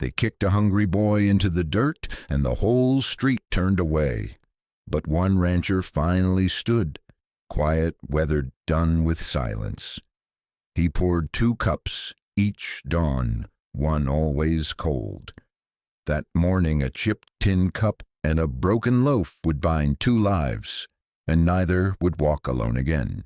They kicked a hungry boy into the dirt, and the whole street turned away. But one rancher finally stood, quiet, weathered, done with silence. He poured 2 cups, each dawn, one always cold. That morning a chipped tin cup and a broken loaf would bind 2 lives, and neither would walk alone again.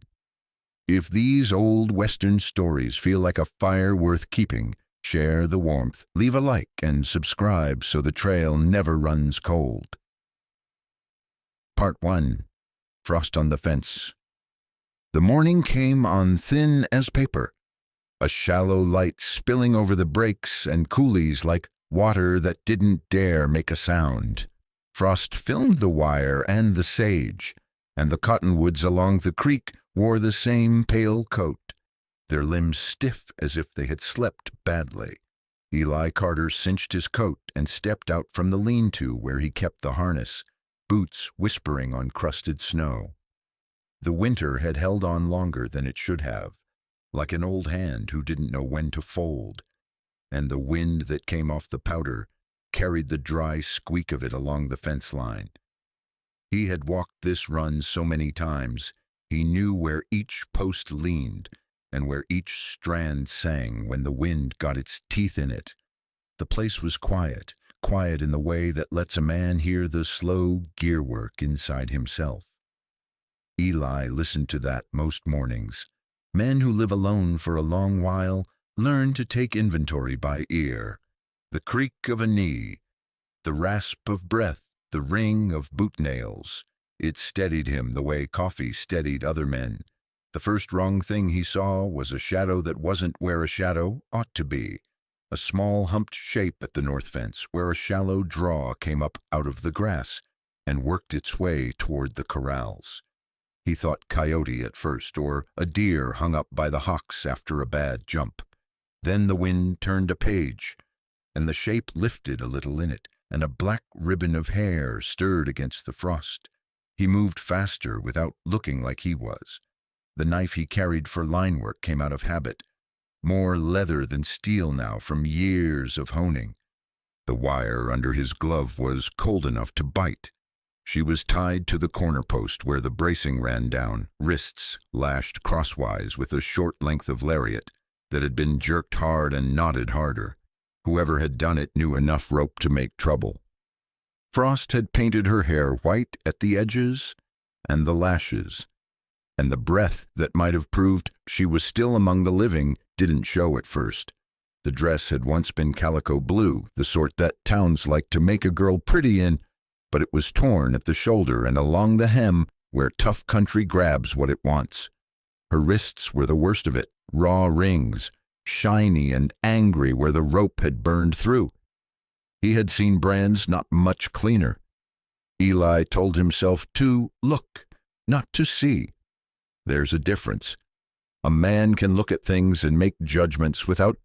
If these old Western stories feel like a fire worth keeping, share the warmth, leave a like, and subscribe so the trail never runs cold. Part 1. Frost on the Fence. The morning came on thin as paper, a shallow light spilling over the breaks and coulees like water that didn't dare make a sound. Frost filmed the wire and the sage, and the cottonwoods along the creek wore the same pale coat, their limbs stiff as if they had slept badly. Eli Carter cinched his coat and stepped out from the lean-to where he kept the harness, boots whispering on crusted snow. The winter had held on longer than it should have, like an old hand who didn't know when to fold, and the wind that came off the powder carried the dry squeak of it along the fence line. He had walked this run so many times, he knew where each post leaned and where each strand sang when the wind got its teeth in it. The place was quiet, quiet in the way that lets a man hear the slow gear work inside himself. Eli listened to that most mornings. Men who live alone for a long while learn to take inventory by ear. The creak of a knee, the rasp of breath, the ring of boot nails. It steadied him the way coffee steadied other men. The first wrong thing he saw was a shadow that wasn't where a shadow ought to be. A small humped shape at the north fence where a shallow draw came up out of the grass and worked its way toward the corrals. He thought coyote at first, or a deer hung up by the hocks after a bad jump. Then the wind turned a page, and the shape lifted a little in it, and a black ribbon of hair stirred against the frost. He moved faster without looking like he was. The knife he carried for line work came out of habit, more leather than steel now from years of honing. The wire under his glove was cold enough to bite. She was tied to the corner post where the bracing ran down, wrists lashed crosswise with a short length of lariat that had been jerked hard and knotted harder. Whoever had done it knew enough rope to make trouble. Frost had painted her hair white at the edges and the lashes, and the breath that might have proved she was still among the living didn't show at first. The dress had once been calico blue, the sort that towns like to make a girl pretty in, but it was torn at the shoulder and along the hem where tough country grabs what it wants. Her wrists were the worst of it, raw rings, shiny and angry where the rope had burned through. He had seen brands not much cleaner. Eli told himself to look, not to see. There's a difference. A man can look at things and make judgments without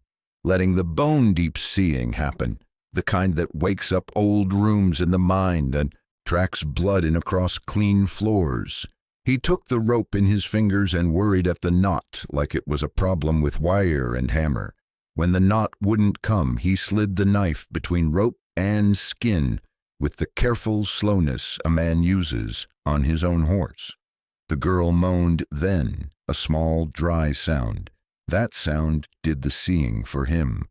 letting the bone-deep seeing happen, the kind that wakes up old rooms in the mind and tracks blood in across clean floors. He took the rope in his fingers and worried at the knot like it was a problem with wire and hammer. When the knot wouldn't come, he slid the knife between rope and skin with the careful slowness a man uses on his own horse. The girl moaned then, a small, dry sound. That sound did the seeing for him.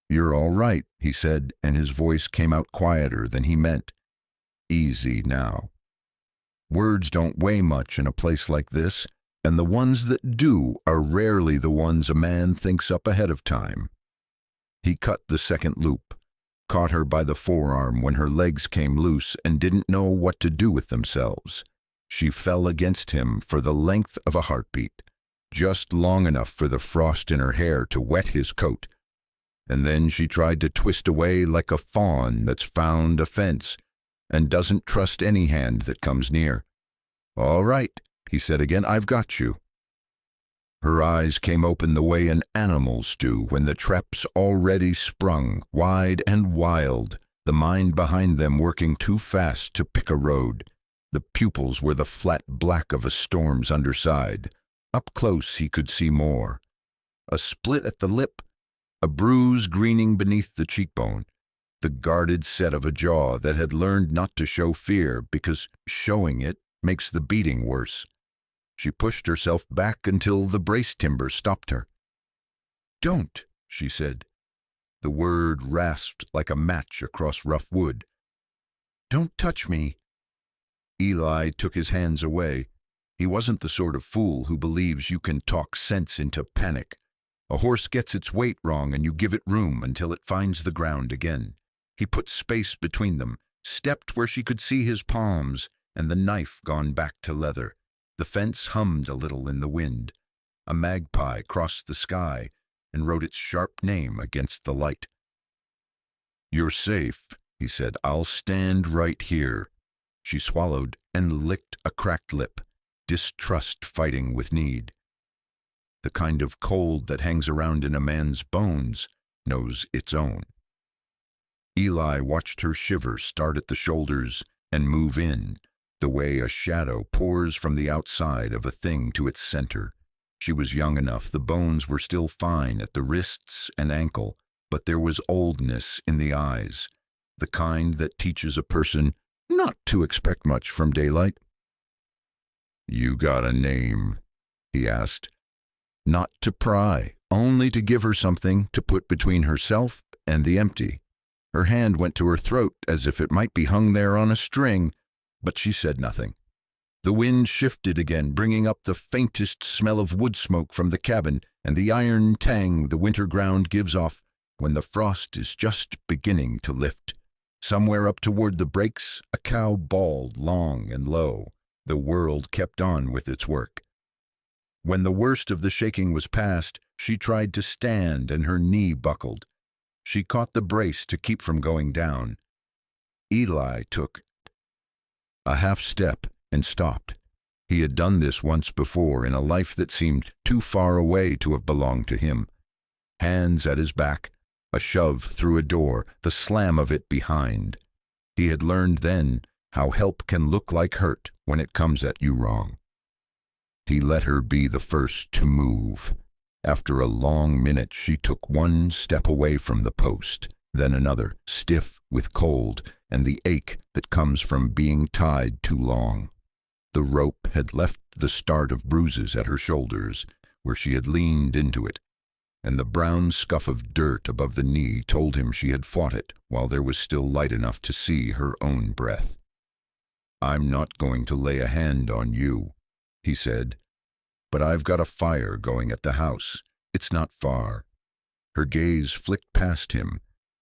"You're all right," he said, and his voice came out quieter than he meant. "Easy now." Words don't weigh much in a place like this, and the ones that do are rarely the ones a man thinks up ahead of time. He cut the second loop, caught her by the forearm when her legs came loose and didn't know what to do with themselves. She fell against him for the length of a heartbeat, just long enough for the frost in her hair to wet his coat. And then she tried to twist away like a fawn that's found a fence and doesn't trust any hand that comes near. "All right," he said again, "I've got you." Her eyes came open the way an animal's do when the trap's already sprung, wide and wild, the mind behind them working too fast to pick a road. The pupils were the flat black of a storm's underside. Up close he could see more. A split at the lip, a bruise greening beneath the cheekbone, the guarded set of a jaw that had learned not to show fear because showing it makes the beating worse. She pushed herself back until the brace timber stopped her. "Don't," she said. The word rasped like a match across rough wood. "Don't touch me." Eli took his hands away. He wasn't the sort of fool who believes you can talk sense into panic. A horse gets its weight wrong and you give it room until it finds the ground again. He put space between them, stepped where she could see his palms, and the knife gone back to leather. The fence hummed a little in the wind. A magpie crossed the sky and wrote its sharp name against the light. "You're safe," he said. "I'll stand right here." She swallowed and licked a cracked lip, distrust fighting with need. The kind of cold that hangs around in a man's bones knows its own. Eli watched her shiver start at the shoulders and move in, the way a shadow pours from the outside of a thing to its center. She was young enough, the bones were still fine at the wrists and ankle, but there was oldness in the eyes, the kind that teaches a person not to expect much from daylight. "You got a name?" he asked. Not to pry, only to give her something to put between herself and the empty. Her hand went to her throat as if it might be hung there on a string, but she said nothing. The wind shifted again, bringing up the faintest smell of wood smoke from the cabin and the iron tang the winter ground gives off when the frost is just beginning to lift. Somewhere up toward the breaks, a cow bawled long and low. The world kept on with its work. When the worst of the shaking was past, she tried to stand and her knee buckled. She caught the brace to keep from going down. Eli took a half step and stopped. He had done this once before in a life that seemed too far away to have belonged to him. Hands at his back, a shove through a door, the slam of it behind. He had learned then how help can look like hurt when it comes at you wrong. He let her be the first to move. After a long minute, she took one step away from the post, then another, stiff with cold and the ache that comes from being tied too long. The rope had left the start of bruises at her shoulders, where she had leaned into it, and the brown scuff of dirt above the knee told him she had fought it while there was still light enough to see her own breath. "I'm not going to lay a hand on you," he said, "but I've got a fire going at the house. It's not far." Her gaze flicked past him,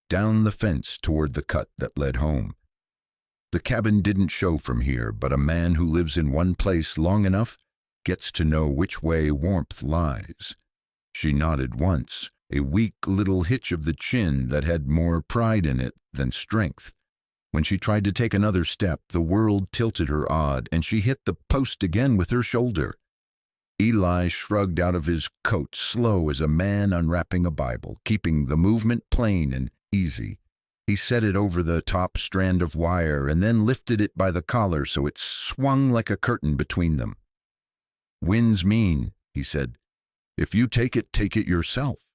down the fence toward the cut that led home. The cabin didn't show from here, but a man who lives in one place long enough gets to know which way warmth lies. She nodded once, a weak little hitch of the chin that had more pride in it than strength. When she tried to take another step, the world tilted her odd, and she hit the post again with her shoulder. Eli shrugged out of his coat, slow as a man unwrapping a Bible, keeping the movement plain and easy. He set it over the top strand of wire and then lifted it by the collar so it swung like a curtain between them. "Wind's mean," he said. "If you take it yourself."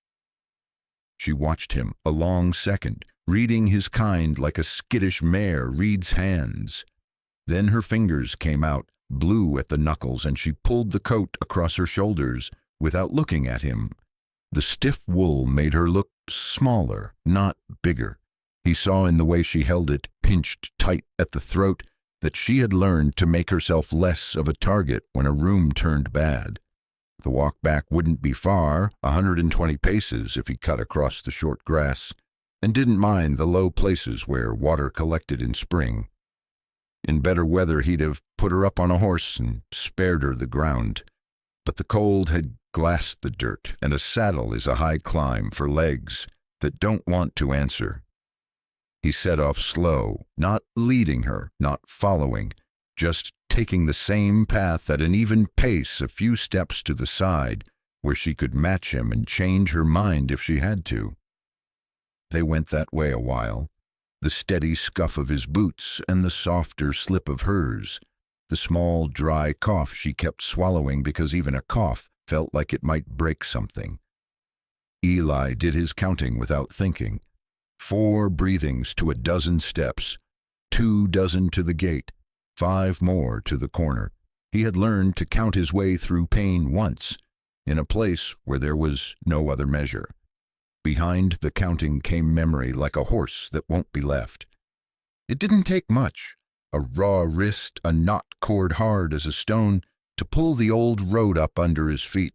She watched him a long second, reading his kind like a skittish mare reads hands. Then her fingers came out, blue at the knuckles, and she pulled the coat across her shoulders without looking at him. The stiff wool made her look smaller, not bigger. He saw in the way she held it, pinched tight at the throat, that she had learned to make herself less of a target when a room turned bad. The walk back wouldn't be far, 120 paces if he cut across the short grass, and didn't mind the low places where water collected in spring. In better weather he'd have put her up on a horse and spared her the ground. But the cold had glassed the dirt, and a saddle is a high climb for legs that don't want to answer. He set off slow, not leading her, not following, just taking the same path at an even pace a few steps to the side, where she could match him and change her mind if she had to. They went that way a while, the steady scuff of his boots and the softer slip of hers, the small dry cough she kept swallowing because even a cough felt like it might break something. Eli did his counting without thinking. 4 breathings to 12 steps, 24 to the gate, 5 more to the corner. He had learned to count his way through pain once, in a place where there was no other measure. Behind the counting came memory like a horse that won't be left. It didn't take much, a raw wrist, a knot cord hard as a stone, to pull the old road up under his feet.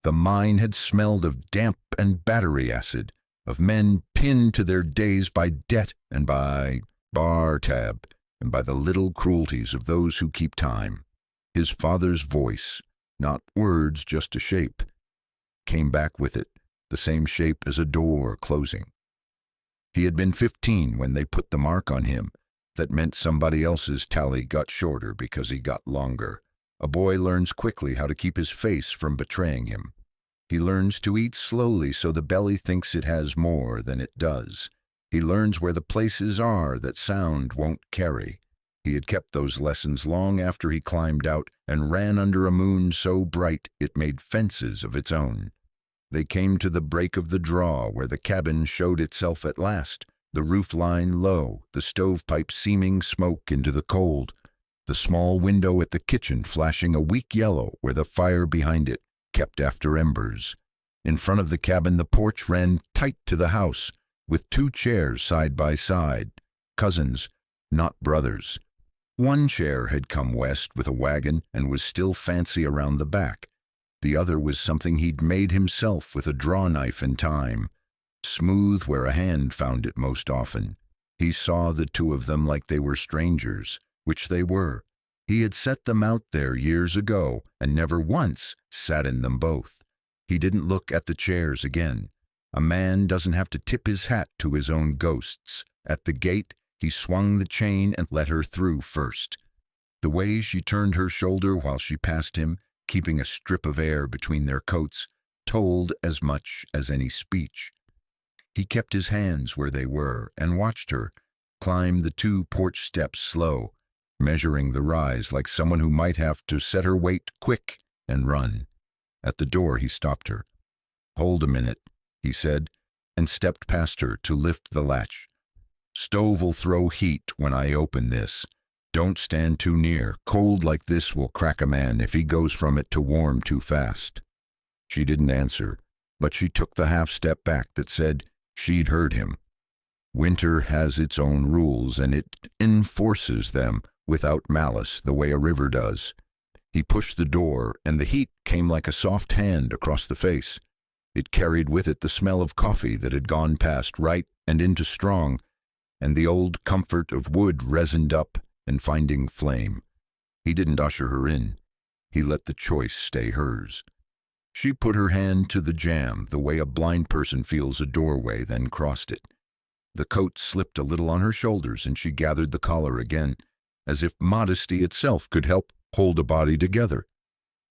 The mine had smelled of damp and battery acid, of men pinned to their days by debt and by bar tab, and by the little cruelties of those who keep time. His father's voice, not words, just a shape, came back with it, the same shape as a door closing. He had been 15 when they put the mark on him. That meant somebody else's tally got shorter because he got longer. A boy learns quickly how to keep his face from betraying him. He learns to eat slowly so the belly thinks it has more than it does. He learns where the places are that sound won't carry. He had kept those lessons long after he climbed out and ran under a moon so bright it made fences of its own. They came to the break of the draw where the cabin showed itself at last, the roof line low, the stovepipe seeming smoke into the cold, the small window at the kitchen flashing a weak yellow where the fire behind it kept after embers. In front of the cabin the porch ran tight to the house, with 2 chairs side by side, cousins, not brothers. One chair had come west with a wagon and was still fancy around the back. The other was something he'd made himself with a draw knife in time, smooth where a hand found it most often. He saw the 2 of them like they were strangers, which they were. He had set them out there years ago and never once sat in them both. He didn't look at the chairs again. A man doesn't have to tip his hat to his own ghosts. At the gate, he swung the chain and let her through first. The way she turned her shoulder while she passed him, keeping a strip of air between their coats, told as much as any speech. He kept his hands where they were and watched her climb the 2 porch steps slow, measuring the rise like someone who might have to set her weight quick and run. At the door he stopped her. "Hold a minute," he said, and stepped past her to lift the latch. "Stove'll throw heat when I open this. Don't stand too near. Cold like this will crack a man if he goes from it to warm too fast." She didn't answer, but she took the half-step back that said she'd heard him. Winter has its own rules, and it enforces them without malice the way a river does. He pushed the door, and the heat came like a soft hand across the face. It carried with it the smell of coffee that had gone past right and into strong, and the old comfort of wood resined up and finding flame. He didn't usher her in. He let the choice stay hers. She put her hand to the jamb the way a blind person feels a doorway, then crossed it. The coat slipped a little on her shoulders, and she gathered the collar again, as if modesty itself could help hold a body together.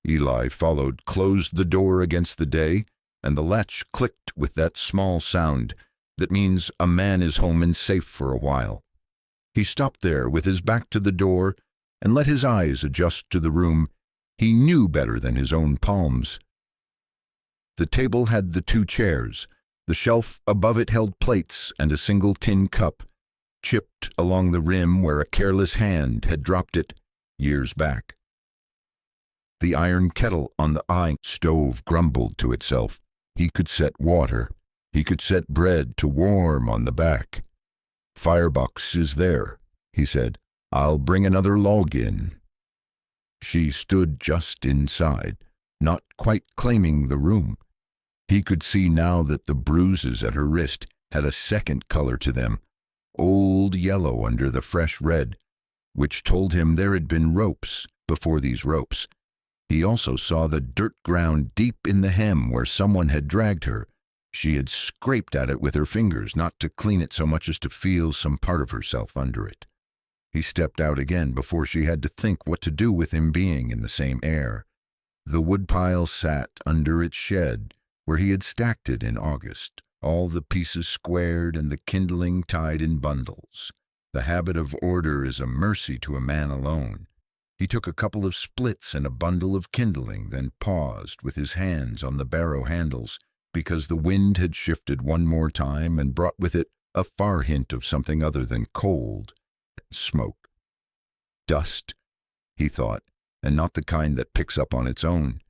Eli followed, closed the door against the day, and the latch clicked with that small sound that means a man is home and safe for a while. He stopped there with his back to the door and let his eyes adjust to the room. He knew better than his own palms. The table had the 2 chairs. The shelf above it held plates and a single tin cup, chipped along the rim where a careless hand had dropped it years back. The iron kettle on the iron stove grumbled to itself. He could set water. He could set bread to warm on the back. "Firebox is there," he said. "I'll bring another log in." She stood just inside, not quite claiming the room. He could see now that the bruises at her wrist had a second color to them, old yellow under the fresh red, which told him there had been ropes before these ropes. He also saw the dirt ground deep in the hem where someone had dragged her. She had scraped at it with her fingers, not to clean it so much as to feel some part of herself under it. He stepped out again before she had to think what to do with him being in the same air. The woodpile sat under its shed, where he had stacked it in August, all the pieces squared and the kindling tied in bundles. The habit of order is a mercy to a man alone. He took a couple of splits and a bundle of kindling, then paused with his hands on the barrow handles, because the wind had shifted one more time and brought with it a far hint of something other than cold and smoke. Dust, he thought, and not the kind that picks up on its own.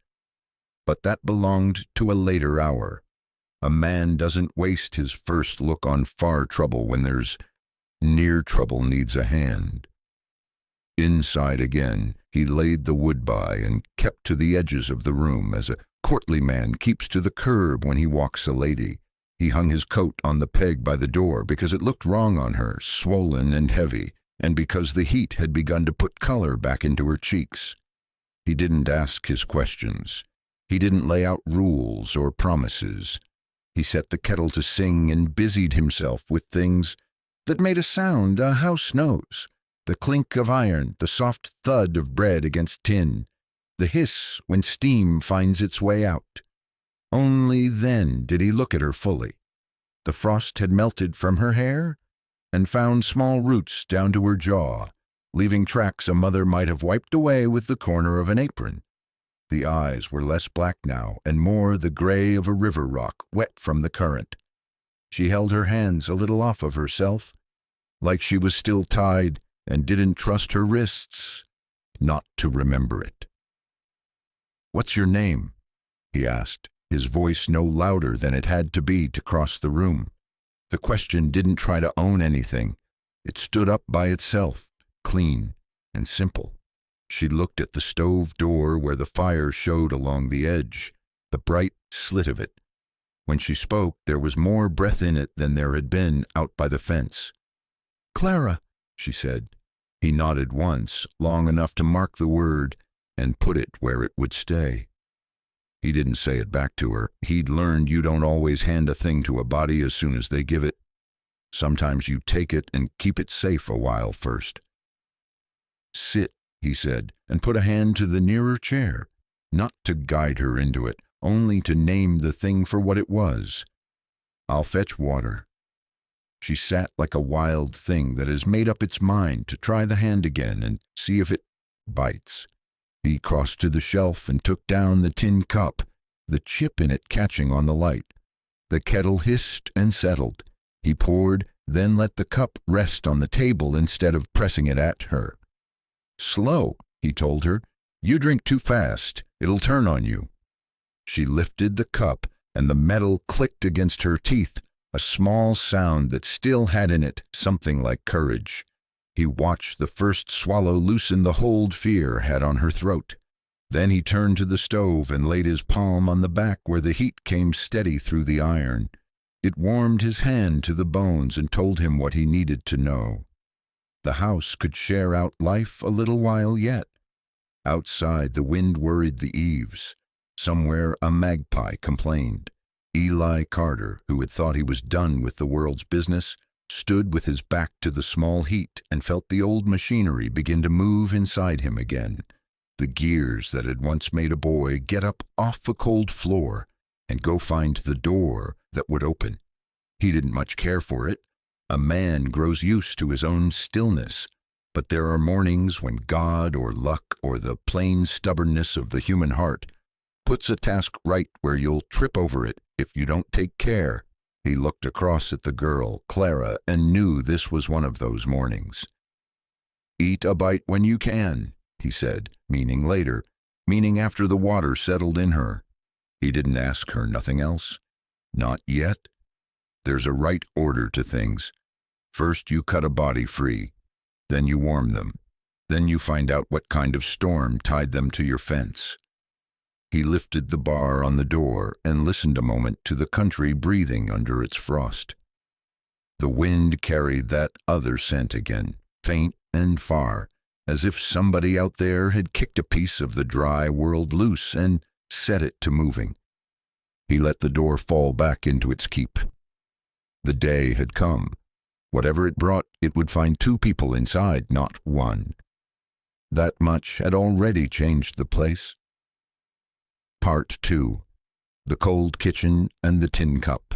But that belonged to a later hour. A man doesn't waste his first look on far trouble when there's near trouble needs a hand. Inside again, he laid the wood by and kept to the edges of the room as a courtly man keeps to the curb when he walks a lady. He hung his coat on the peg by the door because it looked wrong on her, swollen and heavy, and because the heat had begun to put color back into her cheeks. He didn't ask his questions. He didn't lay out rules or promises. He set the kettle to sing and busied himself with things that made a sound a house knows. The clink of iron, the soft thud of bread against tin, the hiss when steam finds its way out. Only then did he look at her fully. The frost had melted from her hair and found small roots down to her jaw, leaving tracks a mother might have wiped away with the corner of an apron. The eyes were less black now and more the gray of a river rock wet from the current. She held her hands a little off of herself, like she was still tied and didn't trust her wrists not to remember it. "What's your name?" he asked, his voice no louder than it had to be to cross the room. The question didn't try to own anything. It stood up by itself, clean and simple. She looked at the stove door where the fire showed along the edge, the bright slit of it. When she spoke, there was more breath in it than there had been out by the fence. "Clara," she said. He nodded once, long enough to mark the word, and put it where it would stay. He didn't say it back to her. He'd learned you don't always hand a thing to a body as soon as they give it. Sometimes you take it and keep it safe a while first. "Sit," he said, and put a hand to the nearer chair, not to guide her into it, only to name the thing for what it was. "I'll fetch water." She sat like a wild thing that has made up its mind to try the hand again and see if it bites. He crossed to the shelf and took down the tin cup, the chip in it catching on the light. The kettle hissed and settled. He poured, then let the cup rest on the table instead of pressing it at her. "Slow," he told her. "You drink too fast. It'll turn on you." She lifted the cup, and the metal clicked against her teeth, a small sound that still had in it something like courage. He watched the first swallow loosen the hold fear had on her throat. Then he turned to the stove and laid his palm on the back where the heat came steady through the iron. It warmed his hand to the bones and told him what he needed to know. The house could share out life a little while yet. Outside, the wind worried the eaves. Somewhere a magpie complained. Eli Carter, who had thought he was done with the world's business, stood with his back to the small heat and felt the old machinery begin to move inside him again. The gears that had once made a boy get up off a cold floor and go find the door that would open. He didn't much care for it. A man grows used to his own stillness, but there are mornings when God or luck or the plain stubbornness of the human heart puts a task right where you'll trip over it if you don't take care. He looked across at the girl, Clara, and knew this was one of those mornings. "Eat a bite when you can," he said, meaning later, meaning after the water settled in her. He didn't ask her nothing else. Not yet. There's a right order to things. First you cut a body free. Then you warm them. Then you find out what kind of storm tied them to your fence. He lifted the bar on the door and listened a moment to the country breathing under its frost. The wind carried that other scent again, faint and far, as if somebody out there had kicked a piece of the dry world loose and set it to moving. He let the door fall back into its keep. The day had come. Whatever it brought, it would find two people inside, not one. That much had already changed the place. Part 2. The Cold Kitchen and the Tin Cup.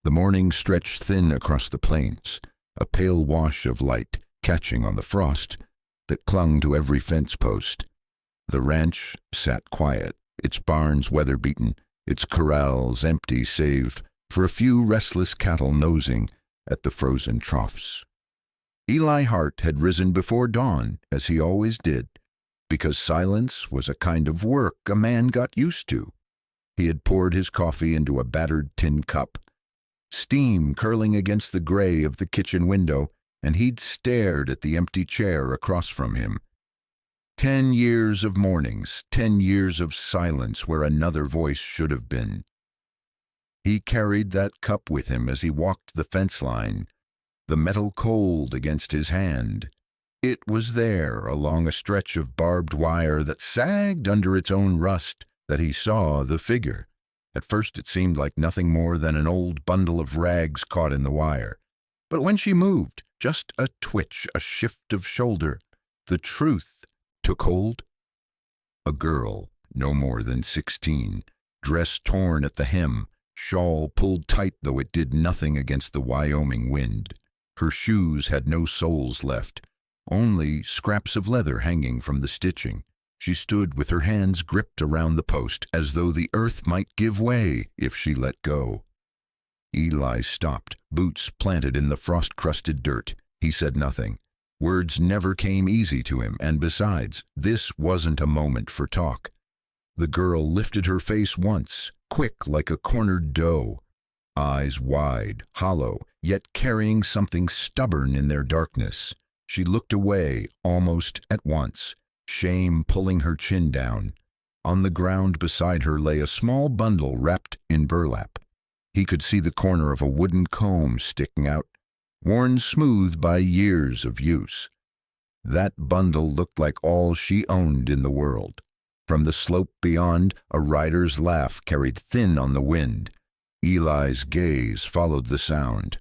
The morning stretched thin across the plains, a pale wash of light catching on the frost that clung to every fence post. The ranch sat quiet, its barns weather-beaten, its corrals empty save for a few restless cattle nosing at the frozen troughs. Eli Hart had risen before dawn, as he always did, because silence was a kind of work a man got used to. He had poured his coffee into a battered tin cup, steam curling against the gray of the kitchen window, and he'd stared at the empty chair across from him. 10 years of mornings, 10 years of silence where another voice should have been. He carried that cup with him as he walked the fence line, the metal cold against his hand. It was there, along a stretch of barbed wire that sagged under its own rust, that he saw the figure. At first it seemed like nothing more than an old bundle of rags caught in the wire. But when she moved, just a twitch, a shift of shoulder, the truth took hold. A girl, no more than 16, dress torn at the hem, shawl pulled tight though it did nothing against the Wyoming wind. Her shoes had no soles left, only scraps of leather hanging from the stitching. She stood with her hands gripped around the post as though the earth might give way if she let go. Eli stopped, boots planted in the frost-crusted dirt. He said nothing. Words never came easy to him, and besides, this wasn't a moment for talk. The girl lifted her face once, quick like a cornered doe, eyes wide, hollow, yet carrying something stubborn in their darkness. She looked away almost at once, shame pulling her chin down. On the ground beside her lay a small bundle wrapped in burlap. He could see the corner of a wooden comb sticking out, worn smooth by years of use. That bundle looked like all she owned in the world. From the slope beyond, a rider's laugh carried thin on the wind. Eli's gaze followed the sound.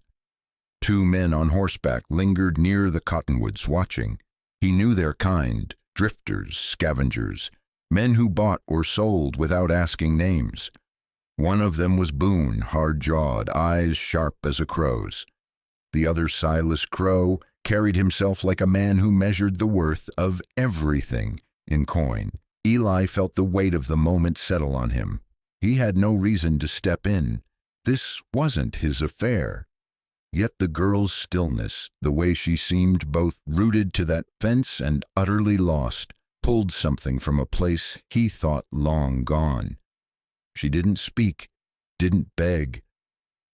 2 men on horseback lingered near the cottonwoods watching. He knew their kind, drifters, scavengers, men who bought or sold without asking names. One of them was Boone, hard-jawed, eyes sharp as a crow's. The other, Silas Crow, carried himself like a man who measured the worth of everything in coin. Eli felt the weight of the moment settle on him. He had no reason to step in. This wasn't his affair. Yet the girl's stillness, the way she seemed both rooted to that fence and utterly lost, pulled something from a place he thought long gone. She didn't speak, didn't beg.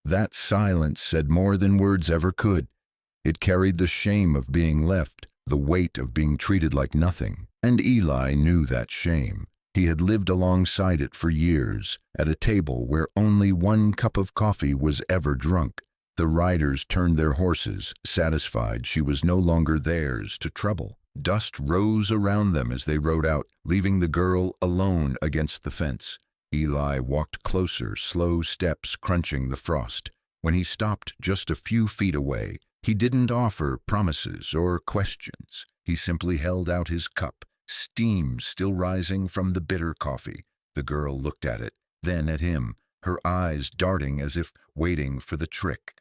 That silence said more than words ever could. It carried the shame of being left, the weight of being treated like nothing. And Eli knew that shame. He had lived alongside it for years, at a table where only 1 cup of coffee was ever drunk. The riders turned their horses, satisfied she was no longer theirs to trouble. Dust rose around them as they rode out, leaving the girl alone against the fence. Eli walked closer, slow steps crunching the frost. When he stopped just a few feet away, he didn't offer promises or questions. He simply held out his cup, steam still rising from the bitter coffee. The girl looked at it, then at him, her eyes darting as if waiting for the trick.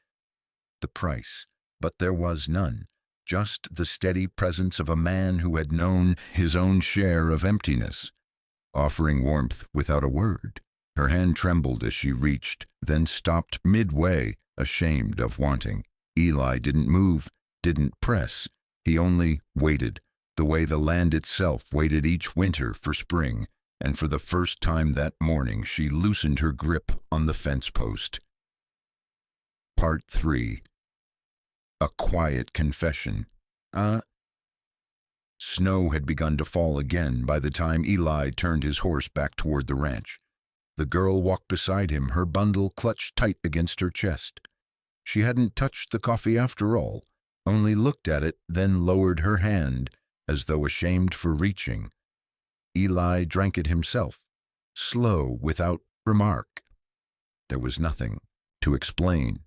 The price, but there was none, just the steady presence of a man who had known his own share of emptiness, offering warmth without a word. Her hand trembled as she reached, then stopped midway, ashamed of wanting. Eli didn't move, didn't press. He only waited, the way the land itself waited each winter for spring, and for the first time that morning she loosened her grip on the fence post. Part 3. A quiet confession. Snow had begun to fall again by the time Eli turned his horse back toward the ranch. The girl walked beside him, her bundle clutched tight against her chest. She hadn't touched the coffee after all, only looked at it, then lowered her hand, as though ashamed for reaching. Eli drank it himself, slow, without remark. There was nothing to explain.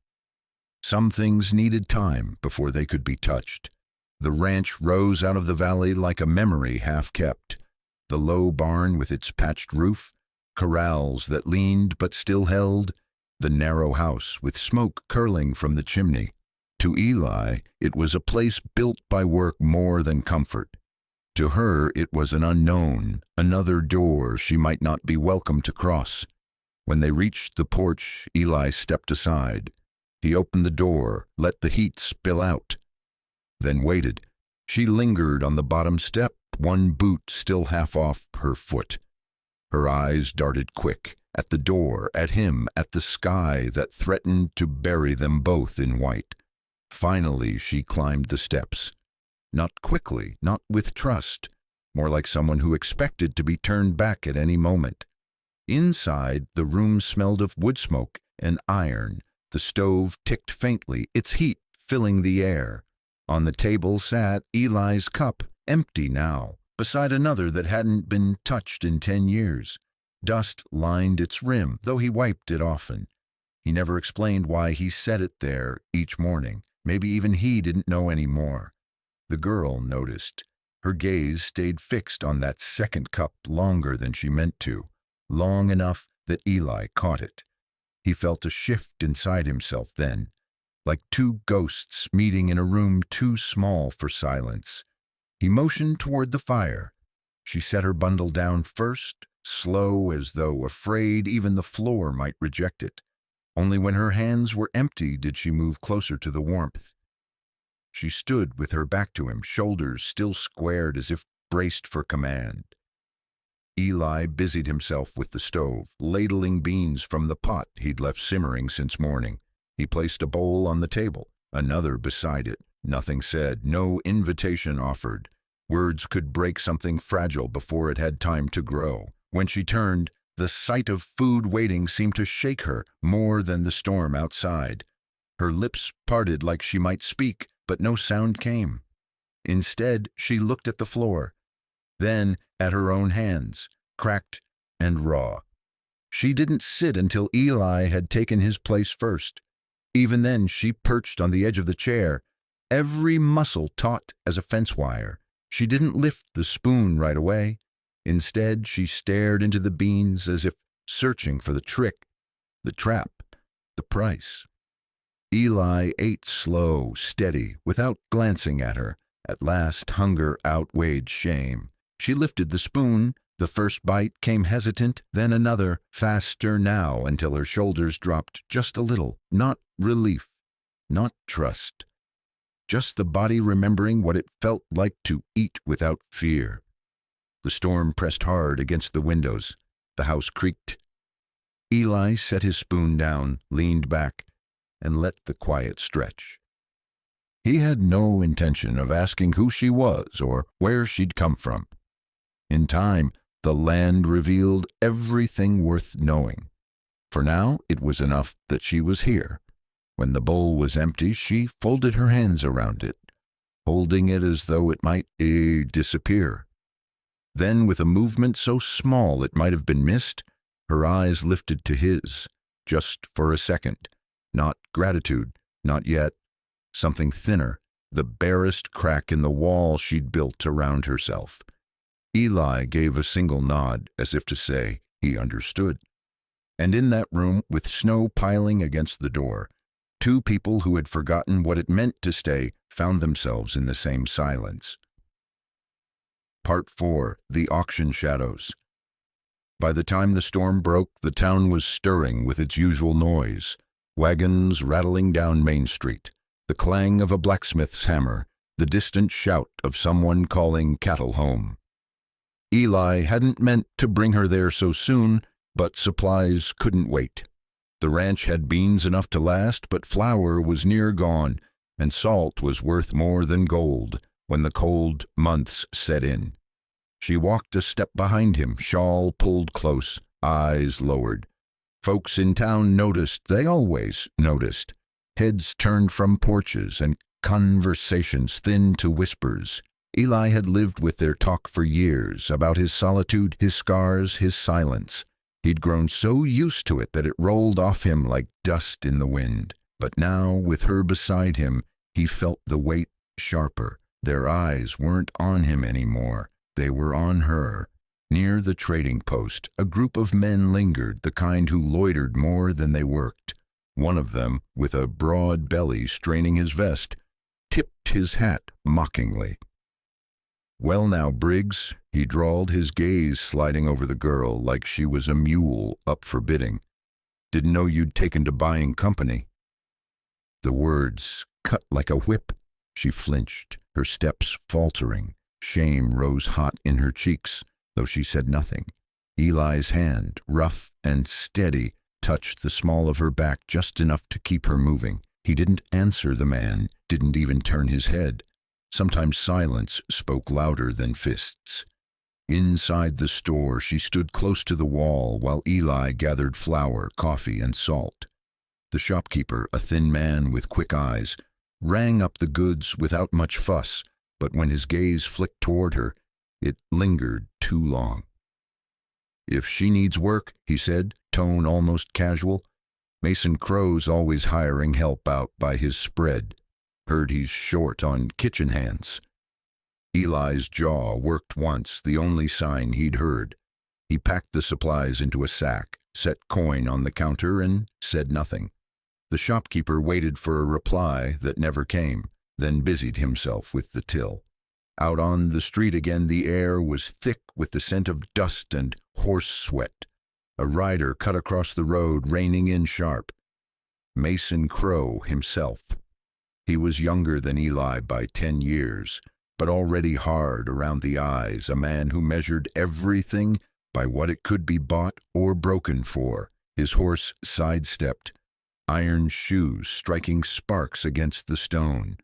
Some things needed time before they could be touched. The ranch rose out of the valley like a memory half kept. The low barn with its patched roof, corrals that leaned but still held, the narrow house with smoke curling from the chimney. To Eli, it was a place built by work more than comfort. To her, it was an unknown, another door she might not be welcome to cross. When they reached the porch, Eli stepped aside. He opened the door, let the heat spill out, then waited. She lingered on the bottom step, one boot still half off her foot. Her eyes darted quick, at the door, at him, at the sky that threatened to bury them both in white. Finally she climbed the steps. Not quickly, not with trust, more like someone who expected to be turned back at any moment. Inside, the room smelled of wood smoke and iron. The stove ticked faintly, its heat filling the air. On the table sat Eli's cup, empty now, beside another that hadn't been touched in 10 years. Dust lined its rim, though he wiped it often. He never explained why he set it there each morning. Maybe even he didn't know any more. The girl noticed. Her gaze stayed fixed on that second cup longer than she meant to, long enough that Eli caught it. He felt a shift inside himself then, like two ghosts meeting in a room too small for silence. He motioned toward the fire. She set her bundle down first, slow as though afraid even the floor might reject it. Only when her hands were empty did she move closer to the warmth. She stood with her back to him, shoulders still squared as if braced for command. Eli busied himself with the stove, ladling beans from the pot he'd left simmering since morning. He placed a bowl on the table, another beside it. Nothing said, no invitation offered. Words could break something fragile before it had time to grow. When she turned, the sight of food waiting seemed to shake her more than the storm outside. Her lips parted like she might speak, but no sound came. Instead, she looked at the floor, then at her own hands, cracked and raw. She didn't sit until Eli had taken his place first. Even then, she perched on the edge of the chair, every muscle taut as a fence wire. She didn't lift the spoon right away. Instead, she stared into the beans as if searching for the trick, the trap, the price. Eli ate slow, steady, without glancing at her. At last, hunger outweighed shame. She lifted the spoon. The first bite came hesitant, then another, faster now until her shoulders dropped just a little. Not relief, not trust. Just the body remembering what it felt like to eat without fear. The storm pressed hard against the windows. The house creaked. Eli set his spoon down, leaned back, and let the quiet stretch. He had no intention of asking who she was or where she'd come from. In time, the land revealed everything worth knowing. For now, it was enough that she was here. When the bowl was empty, she folded her hands around it, holding it as though it might disappear. Then, with a movement so small it might have been missed, her eyes lifted to his, just for a second. Not gratitude, not yet. Something thinner, the barest crack in the wall she'd built around herself. Eli gave a single nod, as if to say he understood. And in that room, with snow piling against the door, two people who had forgotten what it meant to stay found themselves in the same silence. Part 4. The Auction Shadows. By the time the storm broke, the town was stirring with its usual noise. Wagons rattling down Main Street, the clang of a blacksmith's hammer, the distant shout of someone calling cattle home. Eli hadn't meant to bring her there so soon, but supplies couldn't wait. The ranch had beans enough to last, but flour was near gone, and salt was worth more than gold when the cold months set in. She walked a step behind him, shawl pulled close, eyes lowered. Folks in town noticed, they always noticed. Heads turned from porches and conversations thinned to whispers. Eli had lived with their talk for years, about his solitude, his scars, his silence. He'd grown so used to it that it rolled off him like dust in the wind. But now, with her beside him, he felt the weight sharper. Their eyes weren't on him anymore. They were on her. Near the trading post, a group of men lingered, the kind who loitered more than they worked. One of them, with a broad belly straining his vest, tipped his hat mockingly. "Well now, Briggs," he drawled, his gaze sliding over the girl like she was a mule up for bidding. Didn't know you'd taken to buying company." The words cut like a whip. She flinched, her steps faltering. Shame rose hot in her cheeks, though she said nothing. Eli's hand, rough and steady, touched the small of her back just enough to keep her moving. He didn't answer the man, didn't even turn his head. Sometimes silence spoke louder than fists. Inside the store, she stood close to the wall while Eli gathered flour, coffee, and salt. The shopkeeper, a thin man with quick eyes, rang up the goods without much fuss, but when his gaze flicked toward her, it lingered too long. "If she needs work," he said, tone almost casual. "Mason Crow's always hiring help out by his spread. Heard he's short on kitchen hands." Eli's jaw worked once, the only sign he'd heard. He packed the supplies into a sack, set coin on the counter, and said nothing. The shopkeeper waited for a reply that never came, then busied himself with the till. Out on the street again, the air was thick with the scent of dust and horse sweat. A rider cut across the road, reining in sharp. Mason Crow himself. He was younger than Eli by 10 years, but already hard around the eyes, a man who measured everything by what it could be bought or broken for. His horse sidestepped, iron shoes striking sparks against the stone.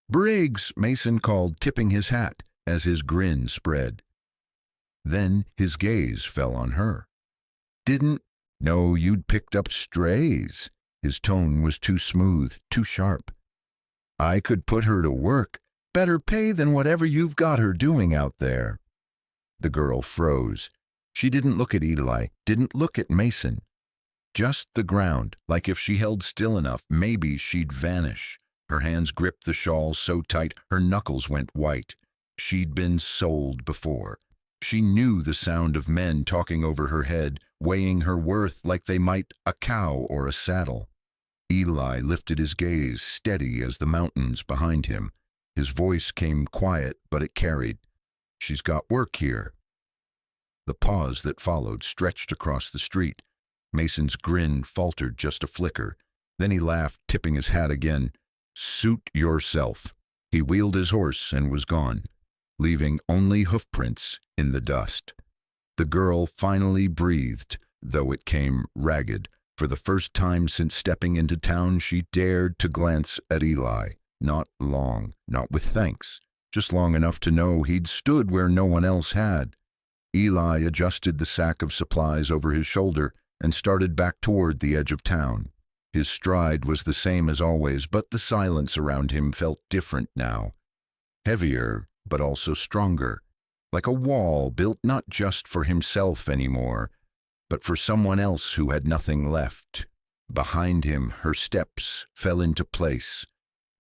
"Briggs," Mason called, tipping his hat as his grin spread. Then his gaze fell on her. "Didn't know you'd picked up strays." His tone was too smooth, too sharp. "I could put her to work. Better pay than whatever you've got her doing out there." The girl froze. She didn't look at Eli, didn't look at Mason. Just the ground, like if she held still enough, maybe she'd vanish. Her hands gripped the shawl so tight, her knuckles went white. She'd been sold before. She knew the sound of men talking over her head, weighing her worth like they might a cow or a saddle. Eli lifted his gaze, steady as the mountains behind him. His voice came quiet, but it carried. "She's got work here." The pause that followed stretched across the street. Mason's grin faltered just a flicker. Then he laughed, tipping his hat again. "Suit yourself." He wheeled his horse and was gone, leaving only hoofprints in the dust. The girl finally breathed, though it came ragged. For the first time since stepping into town, she dared to glance at Eli. Not long, not with thanks, just long enough to know he'd stood where no one else had. Eli adjusted the sack of supplies over his shoulder and started back toward the edge of town. His stride was the same as always, but the silence around him felt different now. Heavier, but also stronger. Like a wall built not just for himself anymore, but for someone else who had nothing left. Behind him, her steps fell into place,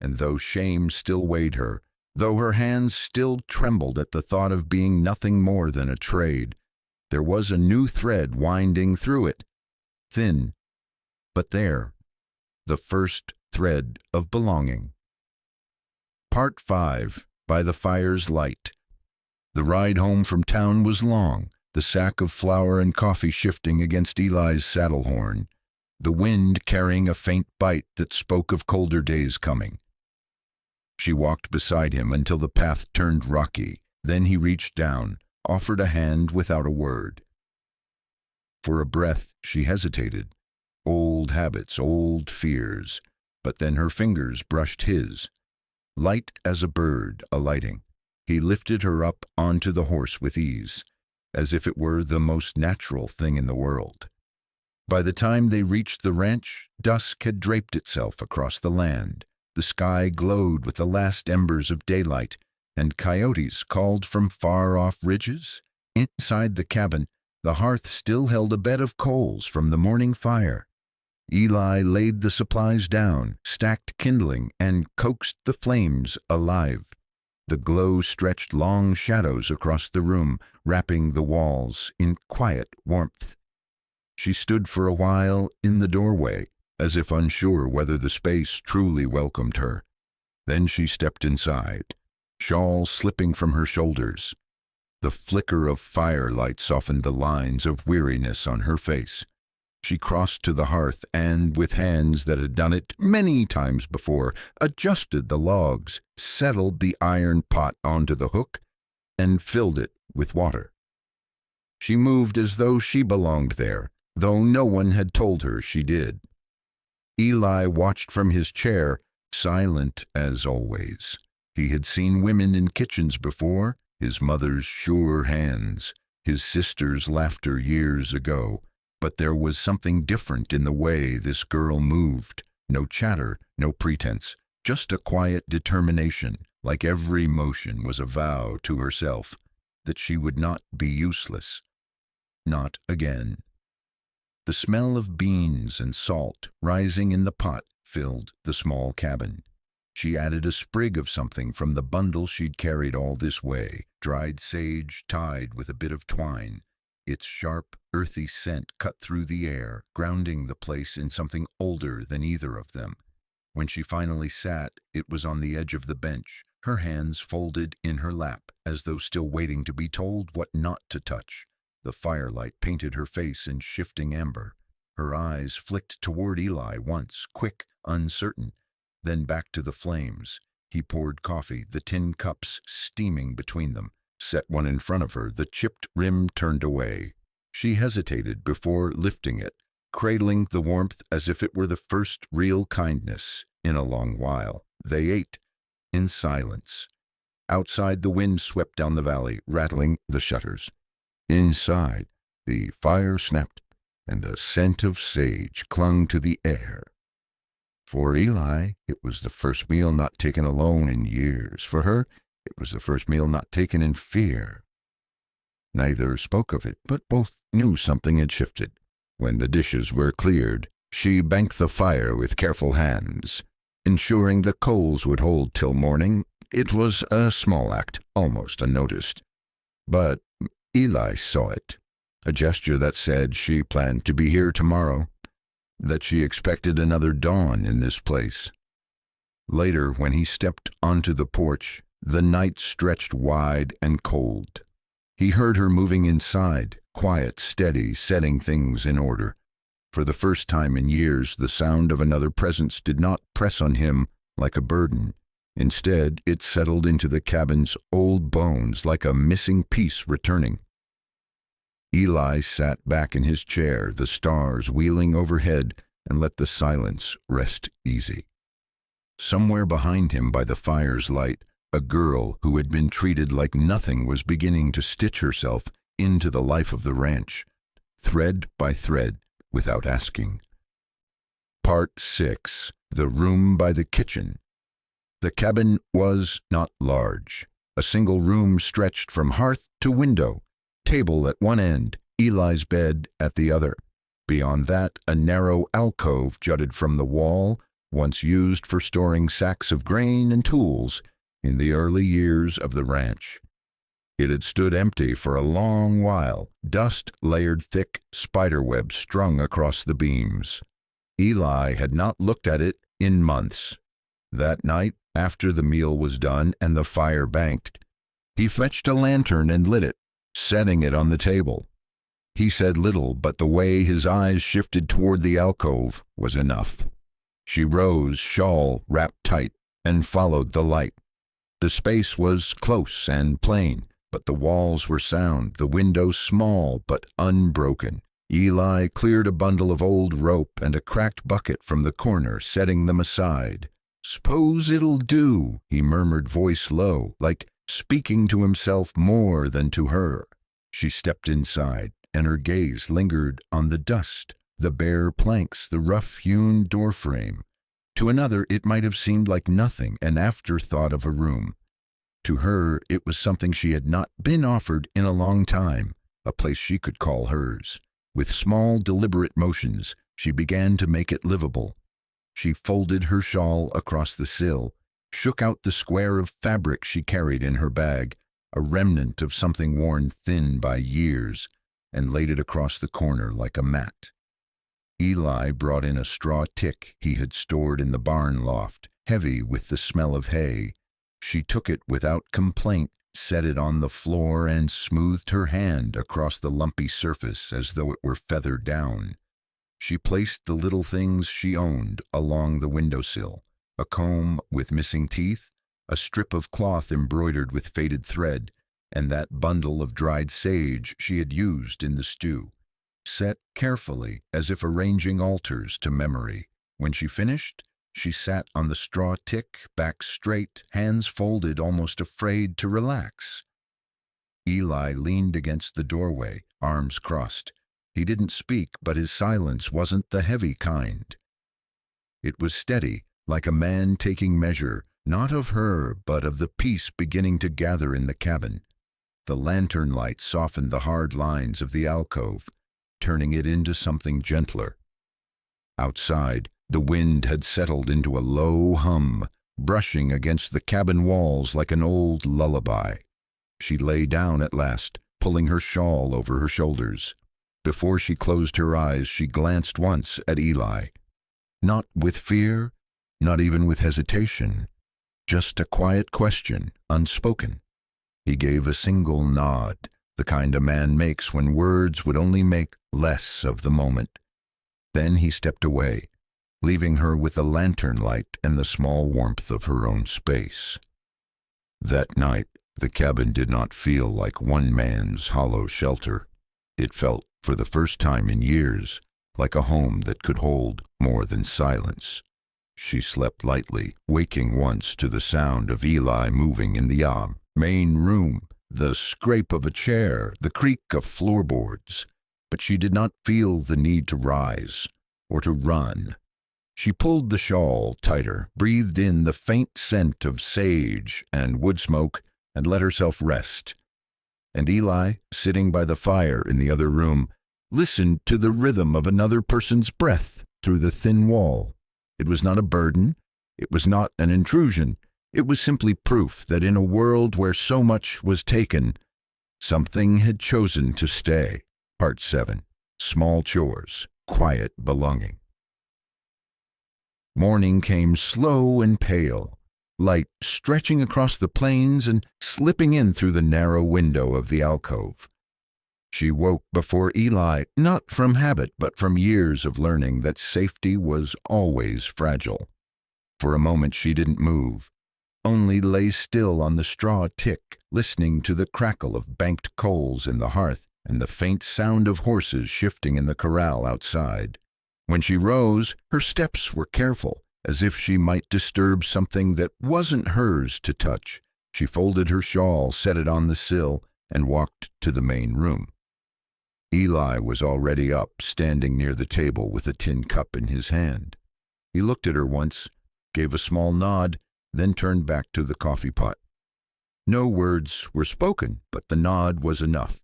and though shame still weighed her, though her hands still trembled at the thought of being nothing more than a trade, there was a new thread winding through it. Thin, but there. The first thread of belonging. Part 5. By the fire's light. The ride home from town was long, the sack of flour and coffee shifting against Eli's saddle horn, the wind carrying a faint bite that spoke of colder days coming. She walked beside him until the path turned rocky. Then he reached down, offered a hand without a word. For a breath she hesitated. Old habits, old fears, but then her fingers brushed his. Light as a bird alighting, he lifted her up onto the horse with ease, as if it were the most natural thing in the world. By the time they reached the ranch, dusk had draped itself across the land. The sky glowed with the last embers of daylight, and coyotes called from far-off ridges. Inside the cabin, the hearth still held a bed of coals from the morning fire. Eli laid the supplies down, stacked kindling, and coaxed the flames alive. The glow stretched long shadows across the room, wrapping the walls in quiet warmth. She stood for a while in the doorway, as if unsure whether the space truly welcomed her. Then she stepped inside, shawl slipping from her shoulders. The flicker of firelight softened the lines of weariness on her face. She crossed to the hearth and, with hands that had done it many times before, adjusted the logs, settled the iron pot onto the hook, and filled it with water. She moved as though she belonged there, though no one had told her she did. Eli watched from his chair, silent as always. He had seen women in kitchens before, his mother's sure hands, his sister's laughter years ago, but there was something different in the way this girl moved. No chatter, no pretense, just a quiet determination, like every motion was a vow to herself that she would not be useless. Not again. The smell of beans and salt rising in the pot filled the small cabin. She added a sprig of something from the bundle she'd carried all this way, dried sage tied with a bit of twine. Its sharp, earthy scent cut through the air, grounding the place in something older than either of them. When she finally sat, it was on the edge of the bench, her hands folded in her lap, as though still waiting to be told what not to touch. The firelight painted her face in shifting amber. Her eyes flicked toward Eli once, quick, uncertain, then back to the flames. He poured coffee, the tin cups steaming between them, set one in front of her, the chipped rim turned away. She hesitated before lifting it, cradling the warmth as if it were the first real kindness in a long while. They ate in silence. Outside, the wind swept down the valley, rattling the shutters. Inside, the fire snapped, and the scent of sage clung to the air. For Eli, it was the first meal not taken alone in years. For her, it was the first meal not taken in fear. Neither spoke of it, but both knew something had shifted. When the dishes were cleared, she banked the fire with careful hands, ensuring the coals would hold till morning. It was a small act, almost unnoticed. But Eli saw it, a gesture that said she planned to be here tomorrow, that she expected another dawn in this place. Later, when he stepped onto the porch, the night stretched wide and cold. He heard her moving inside, quiet, steady, setting things in order. For the first time in years, the sound of another presence did not press on him like a burden. Instead, it settled into the cabin's old bones like a missing piece returning. Eli sat back in his chair, the stars wheeling overhead, and let the silence rest easy. Somewhere behind him by the fire's light, a girl who had been treated like nothing was beginning to stitch herself into the life of the ranch, thread by thread, without asking. Part 6. The Room by the Kitchen. The cabin was not large. A single room stretched from hearth to window, table at one end, Eli's bed at the other. Beyond that, a narrow alcove jutted from the wall, once used for storing sacks of grain and tools in the early years of the ranch. It had stood empty for a long while, dust layered thick, spiderwebs strung across the beams. Eli had not looked at it in months. That night, after the meal was done and the fire banked, he fetched a lantern and lit it, setting it on the table. He said little, but the way his eyes shifted toward the alcove was enough. She rose, shawl wrapped tight, and followed the light. The space was close and plain, but the walls were sound, the windows small but unbroken. Eli cleared a bundle of old rope and a cracked bucket from the corner, setting them aside. "S'pose it'll do," he murmured, voice low, like speaking to himself more than to her. She stepped inside, and her gaze lingered on the dust, the bare planks, the rough-hewn doorframe. To another it might have seemed like nothing, an afterthought of a room. To her it was something she had not been offered in a long time, a place she could call hers. With small, deliberate motions, she began to make it livable. She folded her shawl across the sill, shook out the square of fabric she carried in her bag, a remnant of something worn thin by years, and laid it across the corner like a mat. Eli brought in a straw tick he had stored in the barn loft, heavy with the smell of hay. She took it without complaint, set it on the floor, and smoothed her hand across the lumpy surface as though it were feathered down. She placed the little things she owned along the windowsill: a comb with missing teeth, a strip of cloth embroidered with faded thread, and that bundle of dried sage she had used in the stew, set carefully as if arranging altars to memory. When she finished, she sat on the straw tick, back straight, hands folded, almost afraid to relax. Eli leaned against the doorway, arms crossed. He didn't speak, but his silence wasn't the heavy kind. It was steady, like a man taking measure, not of her, but of the peace beginning to gather in the cabin. The lantern light softened the hard lines of the alcove, turning it into something gentler. Outside, the wind had settled into a low hum, brushing against the cabin walls like an old lullaby. She lay down at last, pulling her shawl over her shoulders. Before she closed her eyes, she glanced once at Eli. Not with fear, not even with hesitation, just a quiet question, unspoken. He gave a single nod, the kind a man makes when words would only make less of the moment. Then he stepped away, leaving her with the lantern light and the small warmth of her own space. That night, the cabin did not feel like one man's hollow shelter. It felt, for the first time in years, like a home that could hold more than silence. She slept lightly, waking once to the sound of Eli moving in the main room, the scrape of a chair, the creak of floorboards. But she did not feel the need to rise or to run. She pulled the shawl tighter, breathed in the faint scent of sage and wood smoke, and let herself rest. And Eli, sitting by the fire in the other room, listened to the rhythm of another person's breath through the thin wall. It was not a burden. It was not an intrusion. It was simply proof that in a world where so much was taken, something had chosen to stay. Part 7. Small chores, quiet belonging. Morning came slow and pale, light stretching across the plains and slipping in through the narrow window of the alcove. She woke before Eli, not from habit, but from years of learning that safety was always fragile. For a moment she didn't move, only lay still on the straw tick, listening to the crackle of banked coals in the hearth and the faint sound of horses shifting in the corral outside. When she rose, her steps were careful, as if she might disturb something that wasn't hers to touch. She folded her shawl, set it on the sill, and walked to the main room. Eli was already up, standing near the table with a tin cup in his hand. He looked at her once, gave a small nod, then turned back to the coffee pot. No words were spoken, but the nod was enough.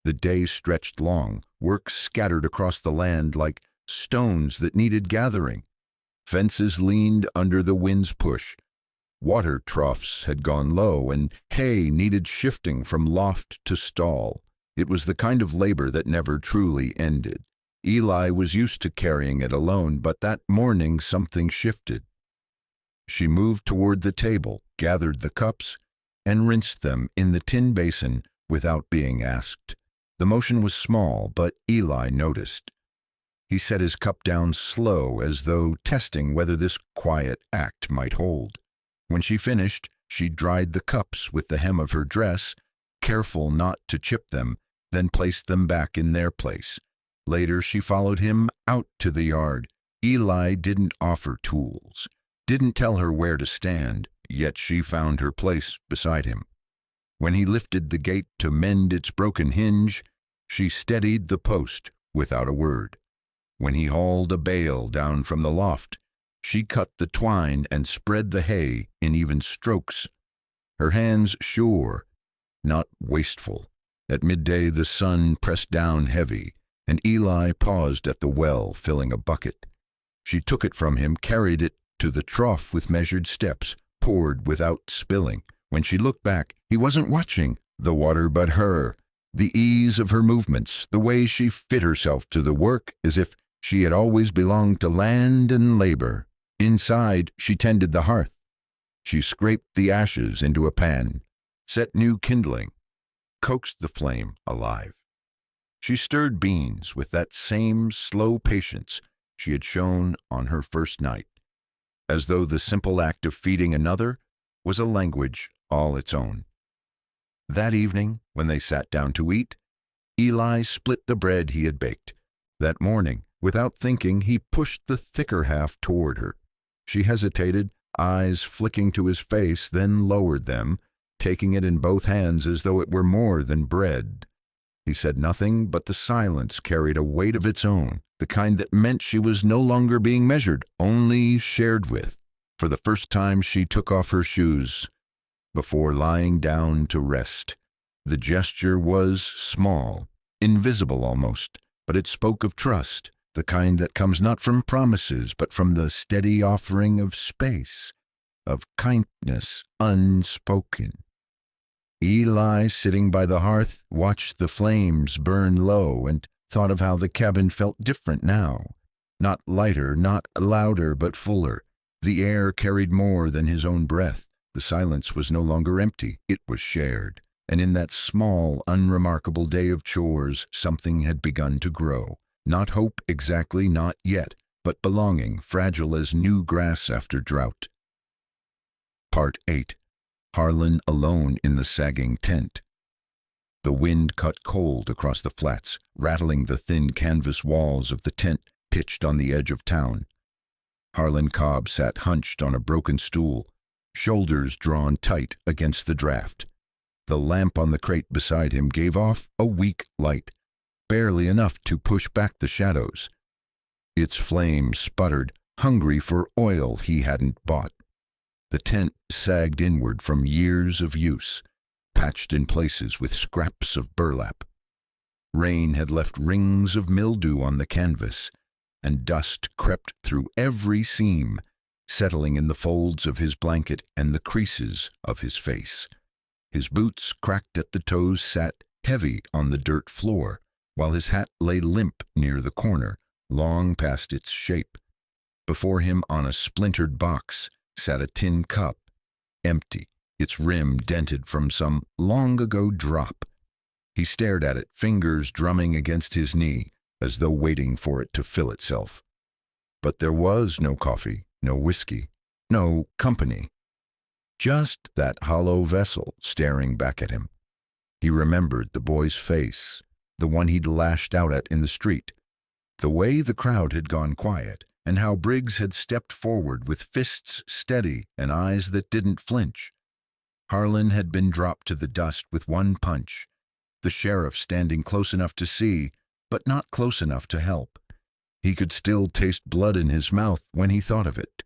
The day stretched long, work scattered across the land like stones that needed gathering. Fences leaned under the wind's push. Water troughs had gone low, and hay needed shifting from loft to stall. It was the kind of labor that never truly ended. Eli was used to carrying it alone, but that morning something shifted. She moved toward the table, gathered the cups, and rinsed them in the tin basin without being asked. The motion was small, but Eli noticed. He set his cup down slow, as though testing whether this quiet act might hold. When she finished, she dried the cups with the hem of her dress, careful not to chip them, then placed them back in their place. Later she followed him out to the yard. Eli didn't offer tools, didn't tell her where to stand, yet she found her place beside him. When he lifted the gate to mend its broken hinge, she steadied the post without a word. When he hauled a bale down from the loft, she cut the twine and spread the hay in even strokes, her hands sure, not wasteful. At midday the sun pressed down heavy, and Eli paused at the well, filling a bucket. She took it from him, carried it to the trough with measured steps, poured without spilling. When she looked back, he wasn't watching the water but her, the ease of her movements, the way she fit herself to the work as if she had always belonged to land and labor. Inside, she tended the hearth. She scraped the ashes into a pan, set new kindling, coaxed the flame alive. She stirred beans with that same slow patience she had shown on her first night, as though the simple act of feeding another was a language all its own. That evening, when they sat down to eat, Eli split the bread he had baked. That morning, without thinking, he pushed the thicker half toward her. She hesitated, eyes flicking to his face, then lowered them, taking it in both hands as though it were more than bread. He said nothing, but the silence carried a weight of its own, the kind that meant she was no longer being measured, only shared with. For the first time she took off her shoes before lying down to rest. The gesture was small, invisible almost, but it spoke of trust, the kind that comes not from promises, but from the steady offering of space, of kindness unspoken. Eli, sitting by the hearth, watched the flames burn low and thought of how the cabin felt different now. Not lighter, not louder, but fuller. The air carried more than his own breath. The silence was no longer empty, it was shared. And in that small, unremarkable day of chores, something had begun to grow. Not hope exactly, not yet, but belonging, fragile as new grass after drought. Part 8. Harlan alone in the sagging tent. The wind cut cold across the flats, rattling the thin canvas walls of the tent pitched on the edge of town. Harlan Cobb sat hunched on a broken stool, shoulders drawn tight against the draft. The lamp on the crate beside him gave off a weak light, barely enough to push back the shadows. Its flame sputtered, hungry for oil he hadn't bought. The tent sagged inward from years of use, patched in places with scraps of burlap. Rain had left rings of mildew on the canvas, and dust crept through every seam, settling in the folds of his blanket and the creases of his face. His boots, cracked at the toes, sat heavy on the dirt floor, while his hat lay limp near the corner, long past its shape. Before him, on a splintered box, sat a tin cup, empty, its rim dented from some long-ago drop. He stared at it, fingers drumming against his knee, as though waiting for it to fill itself. But there was no coffee, no whiskey, no company. Just that hollow vessel staring back at him. He remembered the boy's face, the one he'd lashed out at in the street, the way the crowd had gone quiet, and how Briggs had stepped forward with fists steady and eyes that didn't flinch. Harlan had been dropped to the dust with one punch, the sheriff standing close enough to see, but not close enough to help. He could still taste blood in his mouth when he thought of it.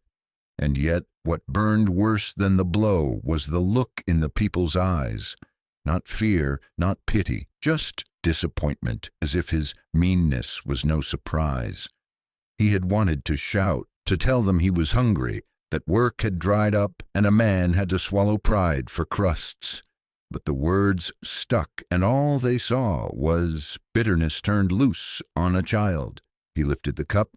And yet what burned worse than the blow was the look in the people's eyes. Not fear, not pity, just disappointment, as if his meanness was no surprise. He had wanted to shout, to tell them he was hungry, that work had dried up and a man had to swallow pride for crusts. But the words stuck, and all they saw was bitterness turned loose on a child. He lifted the cup,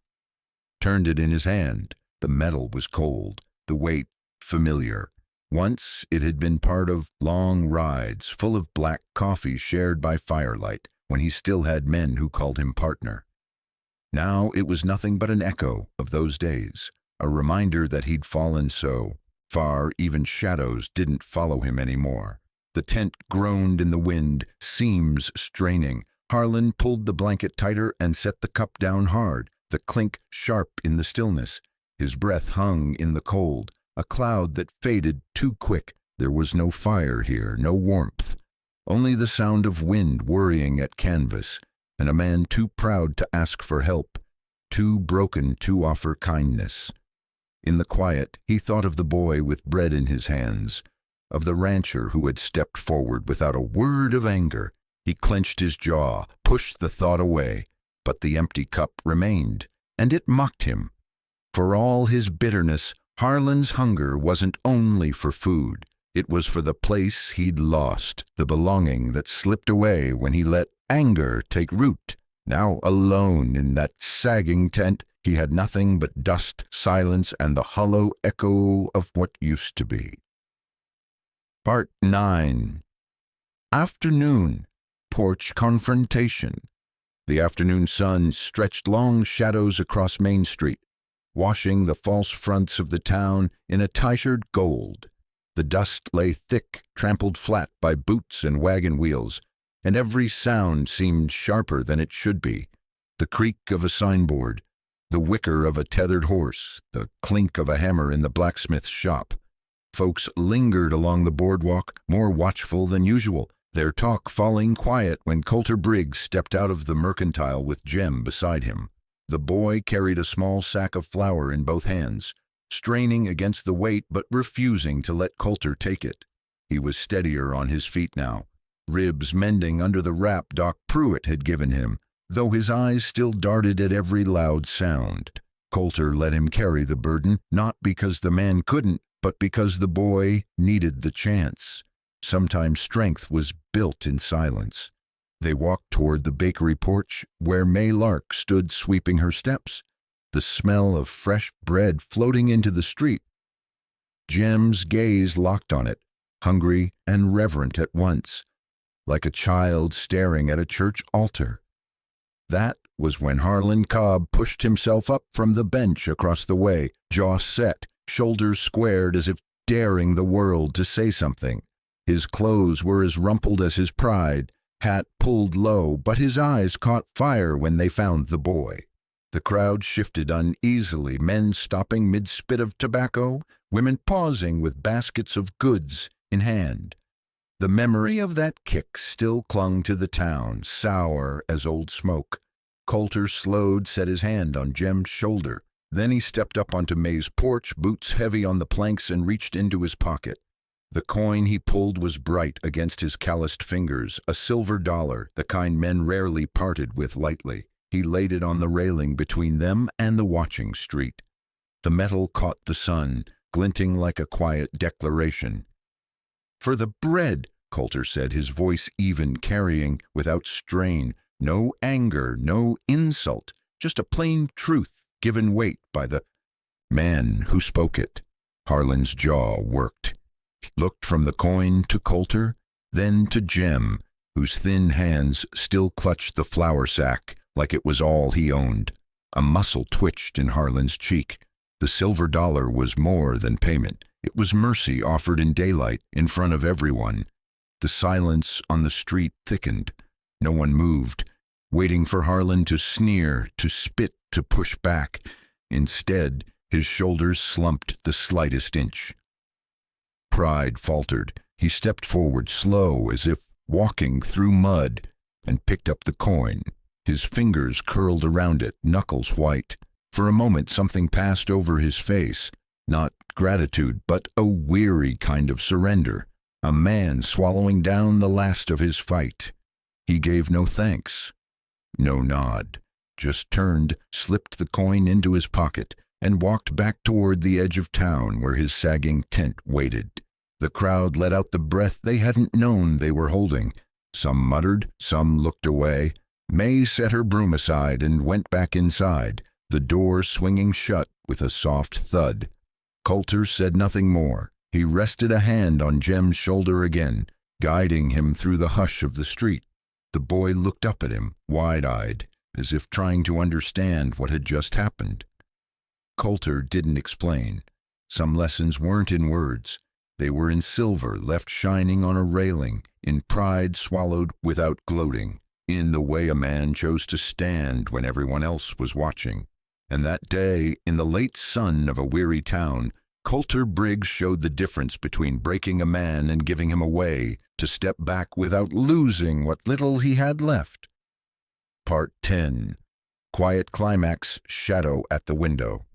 turned it in his hand. The metal was cold, the weight familiar. Once it had been part of long rides full of black coffee shared by firelight, when he still had men who called him partner. Now it was nothing but an echo of those days, a reminder that he'd fallen so far even shadows didn't follow him anymore. The tent groaned in the wind, seams straining. Harlan pulled the blanket tighter and set the cup down hard, the clink sharp in the stillness. His breath hung in the cold, a cloud that faded too quick. There was no fire here, no warmth, only the sound of wind worrying at canvas, and a man too proud to ask for help, too broken to offer kindness. In the quiet, he thought of the boy with bread in his hands, of the rancher who had stepped forward without a word of anger. He clenched his jaw, pushed the thought away, but the empty cup remained, and it mocked him. For all his bitterness, Harlan's hunger wasn't only for food. It was for the place he'd lost, the belonging that slipped away when he let anger take root. Now alone in that sagging tent, he had nothing but dust, silence, and the hollow echo of what used to be. Part 9. Afternoon. Porch confrontation. The afternoon sun stretched long shadows across Main Street, washing the false fronts of the town in a tighter gold. The dust lay thick, trampled flat by boots and wagon wheels, and every sound seemed sharper than it should be. The creak of a signboard, the whicker of a tethered horse, the clink of a hammer in the blacksmith's shop. Folks lingered along the boardwalk, more watchful than usual, their talk falling quiet when Coulter Briggs stepped out of the mercantile with Jem beside him. The boy carried a small sack of flour in both hands, straining against the weight but refusing to let Coulter take it. He was steadier on his feet now, ribs mending under the rap Doc Pruitt had given him, though his eyes still darted at every loud sound. Coulter let him carry the burden, not because the man couldn't, but because the boy needed the chance. Sometimes strength was built in silence. They walked toward the bakery porch, where May Lark stood sweeping her steps, the smell of fresh bread floating into the street. Jem's gaze locked on it, hungry and reverent at once, like a child staring at a church altar. That was when Harlan Cobb pushed himself up from the bench across the way, jaw set, shoulders squared as if daring the world to say something. His clothes were as rumpled as his pride, hat pulled low, but his eyes caught fire when they found the boy. The crowd shifted uneasily, men stopping mid-spit of tobacco, women pausing with baskets of goods in hand. The memory of that kick still clung to the town, sour as old smoke. Coulter slowed, set his hand on Jem's shoulder. Then he stepped up onto May's porch, boots heavy on the planks, and reached into his pocket. The coin he pulled was bright against his calloused fingers, a silver dollar, the kind men rarely parted with lightly. He laid it on the railing between them and the watching street. The metal caught the sun, glinting like a quiet declaration. "For the bread," Coulter said, his voice even, carrying, without strain, no anger, no insult, just a plain truth given weight by the man who spoke it. Harlan's jaw worked. He looked from the coin to Coulter, then to Jem, whose thin hands still clutched the flour sack like it was all he owned. A muscle twitched in Harlan's cheek. The silver dollar was more than payment. It was mercy offered in daylight, in front of everyone. The silence on the street thickened. No one moved, waiting for Harlan to sneer, to spit, to push back. Instead, his shoulders slumped the slightest inch. Pride faltered. He stepped forward, slow, as if walking through mud, and picked up the coin. His fingers curled around it, knuckles white. For a moment something passed over his face. Not gratitude, but a weary kind of surrender. A man swallowing down the last of his fight. He gave no thanks, no nod, just turned, slipped the coin into his pocket, and walked back toward the edge of town where his sagging tent waited. The crowd let out the breath they hadn't known they were holding. Some muttered, some looked away. May set her broom aside and went back inside, the door swinging shut with a soft thud. Coulter said nothing more. He rested a hand on Jem's shoulder again, guiding him through the hush of the street. The boy looked up at him, wide-eyed, as if trying to understand what had just happened. Coulter didn't explain. Some lessons weren't in words. They were in silver left shining on a railing, in pride swallowed without gloating, in the way a man chose to stand when everyone else was watching. And that day, in the late sun of a weary town, Coulter Briggs showed the difference between breaking a man and giving him away, to step back without losing what little he had left. Part 10. Quiet climax, shadow at the window.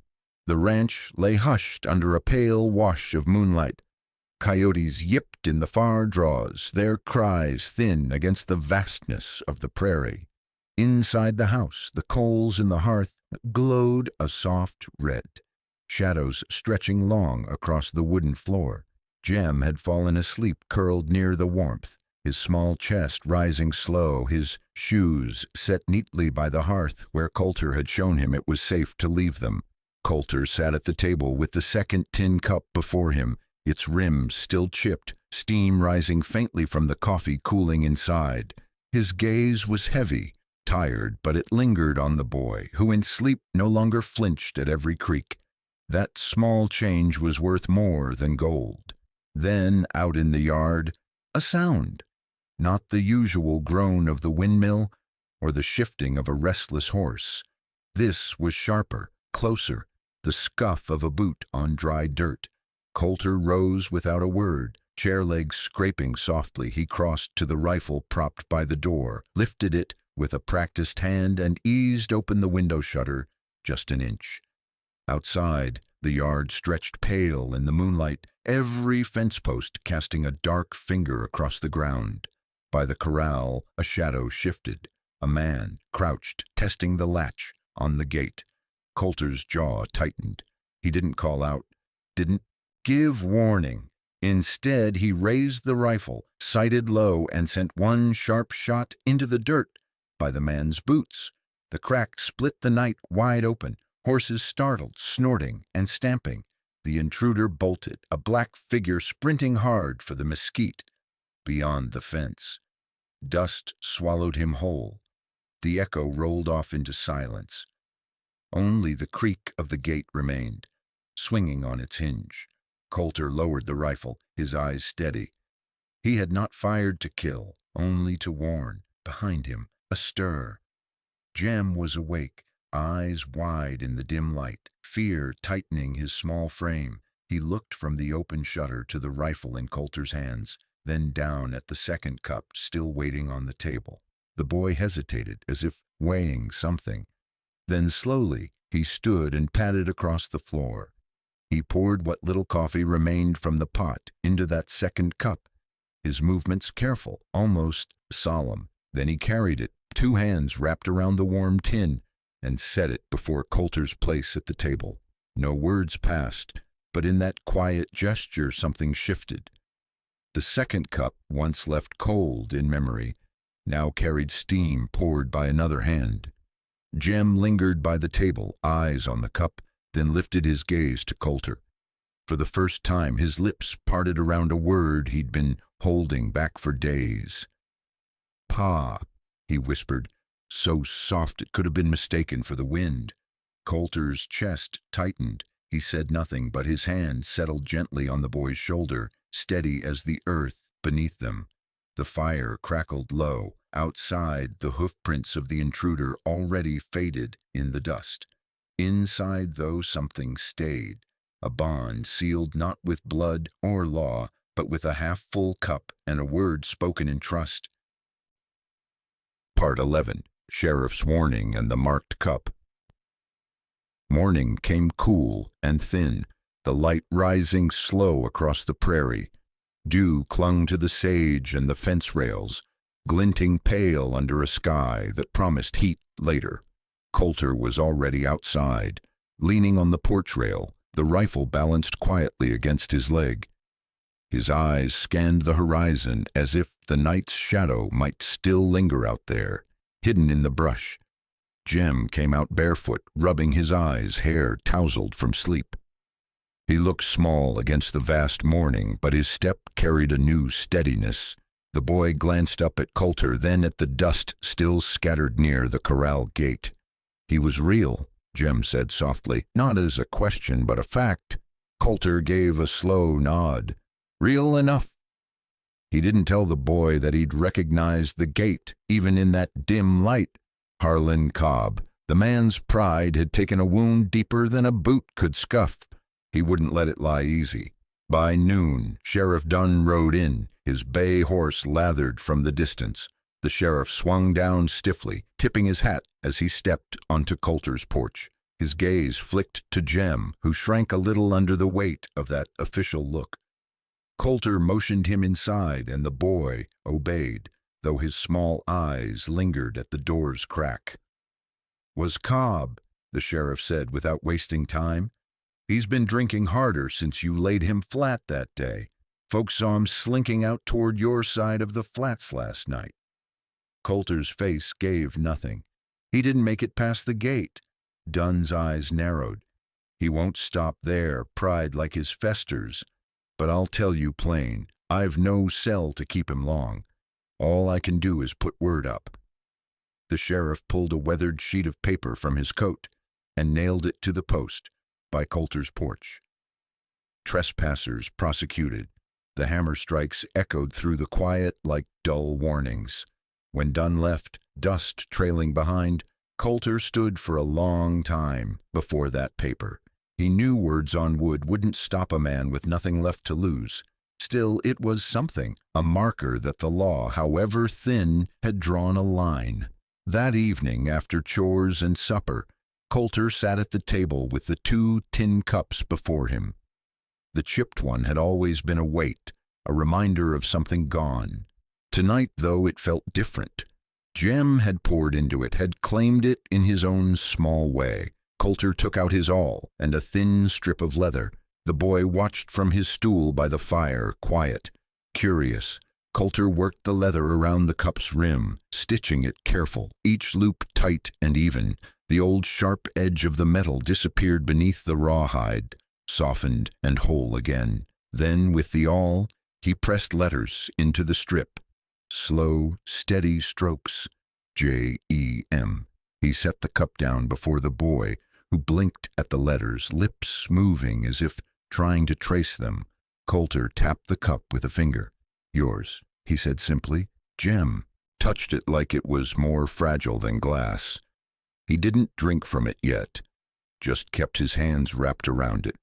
The ranch lay hushed under a pale wash of moonlight. Coyotes yipped in the far draws, their cries thin against the vastness of the prairie. Inside the house, the coals in the hearth glowed a soft red, shadows stretching long across the wooden floor. Jem had fallen asleep curled near the warmth, his small chest rising slow, his shoes set neatly by the hearth where Coulter had shown him it was safe to leave them. Coulter sat at the table with the second tin cup before him, its rim still chipped, steam rising faintly from the coffee cooling inside. His gaze was heavy, tired, but it lingered on the boy, who in sleep no longer flinched at every creak. That small change was worth more than gold. Then, out in the yard, a sound. Not the usual groan of the windmill or the shifting of a restless horse. This was sharper, closer, the scuff of a boot on dry dirt. Coulter rose without a word. Chair legs scraping softly, he crossed to the rifle propped by the door, lifted it with a practiced hand, and eased open the window shutter just an inch. Outside, the yard stretched pale in the moonlight, every fence post casting a dark finger across the ground. By the corral, a shadow shifted. A man crouched, testing the latch on the gate. Coulter's jaw tightened. He didn't call out, didn't give warning. Instead, he raised the rifle, sighted low, and sent one sharp shot into the dirt by the man's boots. The crack split the night wide open, horses startled, snorting and stamping. The intruder bolted, a black figure sprinting hard for the mesquite beyond the fence. Dust swallowed him whole. The echo rolled off into silence. Only the creak of the gate remained, swinging on its hinge. Coulter lowered the rifle, his eyes steady. He had not fired to kill, only to warn. Behind him, a stir. Jem was awake, eyes wide in the dim light, fear tightening his small frame. He looked from the open shutter to the rifle in Coulter's hands, then down at the second cup still waiting on the table. The boy hesitated, as if weighing something. Then slowly he stood and padded across the floor. He poured what little coffee remained from the pot into that second cup, his movements careful, almost solemn. Then he carried it, two hands wrapped around the warm tin, and set it before Coulter's place at the table. No words passed, but in that quiet gesture something shifted. The second cup, once left cold in memory, now carried steam poured by another hand. Jem lingered by the table, eyes on the cup, then lifted his gaze to Coulter. For the first time, his lips parted around a word he'd been holding back for days. "Pa," he whispered, so soft it could have been mistaken for the wind. Coulter's chest tightened. He said nothing, but his hand settled gently on the boy's shoulder, steady as the earth beneath them. The fire crackled low. Outside, the hoofprints of the intruder already faded in the dust. Inside, though, something stayed, a bond sealed not with blood or law, but with a half-full cup and a word spoken in trust. Part 11. Sheriff's Warning and the Marked Cup. Morning came cool and thin, the light rising slow across the prairie. Dew clung to the sage and the fence rails, glinting pale under a sky that promised heat later. Coulter was already outside, leaning on the porch rail, the rifle balanced quietly against his leg. His eyes scanned the horizon as if the night's shadow might still linger out there, hidden in the brush. Jem came out barefoot, rubbing his eyes, hair tousled from sleep. He looked small against the vast morning, but his step carried a new steadiness. The boy glanced up at Coulter, then at the dust still scattered near the corral gate. "He was real," Jem said softly, not as a question but a fact. Coulter gave a slow nod. "Real enough." He didn't tell the boy that he'd recognized the gate, even in that dim light. Harlan Cobb. The man's pride had taken a wound deeper than a boot could scuff. He wouldn't let it lie easy. By noon, Sheriff Dunn rode in, his bay horse lathered from the distance. The sheriff swung down stiffly, tipping his hat as he stepped onto Coulter's porch. His gaze flicked to Jem, who shrank a little under the weight of that official look. Coulter motioned him inside, and the boy obeyed, though his small eyes lingered at the door's crack. "Was Cobb," the sheriff said without wasting time. "He's been drinking harder since you laid him flat that day. Folks saw him slinking out toward your side of the flats last night." Coulter's face gave nothing. He didn't make it past the gate. Dunn's eyes narrowed. "He won't stop there, pride like his festers. But I'll tell you plain, I've no cell to keep him long. All I can do is put word up." The sheriff pulled a weathered sheet of paper from his coat and nailed it to the post by Coulter's porch. Trespassers prosecuted. The hammer strikes echoed through the quiet like dull warnings. When Dunn left, dust trailing behind, Coulter stood for a long time before that paper. He knew words on wood wouldn't stop a man with nothing left to lose. Still, it was something, a marker that the law, however thin, had drawn a line. That evening, after chores and supper, Coulter sat at the table with the 2 tin cups before him. The chipped one had always been a weight, a reminder of something gone. Tonight, though, it felt different. Jem had poured into it, had claimed it in his own small way. Coulter took out his awl and a thin strip of leather. The boy watched from his stool by the fire, quiet, curious. Coulter worked the leather around the cup's rim, stitching it careful, each loop tight and even. The old sharp edge of the metal disappeared beneath the rawhide, softened and whole again. Then, with the awl, he pressed letters into the strip. Slow, steady strokes. J-E-M. He set the cup down before the boy, who blinked at the letters, lips moving as if trying to trace them. Coulter tapped the cup with a finger. Yours, he said simply. Jem touched it like it was more fragile than glass. He didn't drink from it yet, just kept his hands wrapped around it.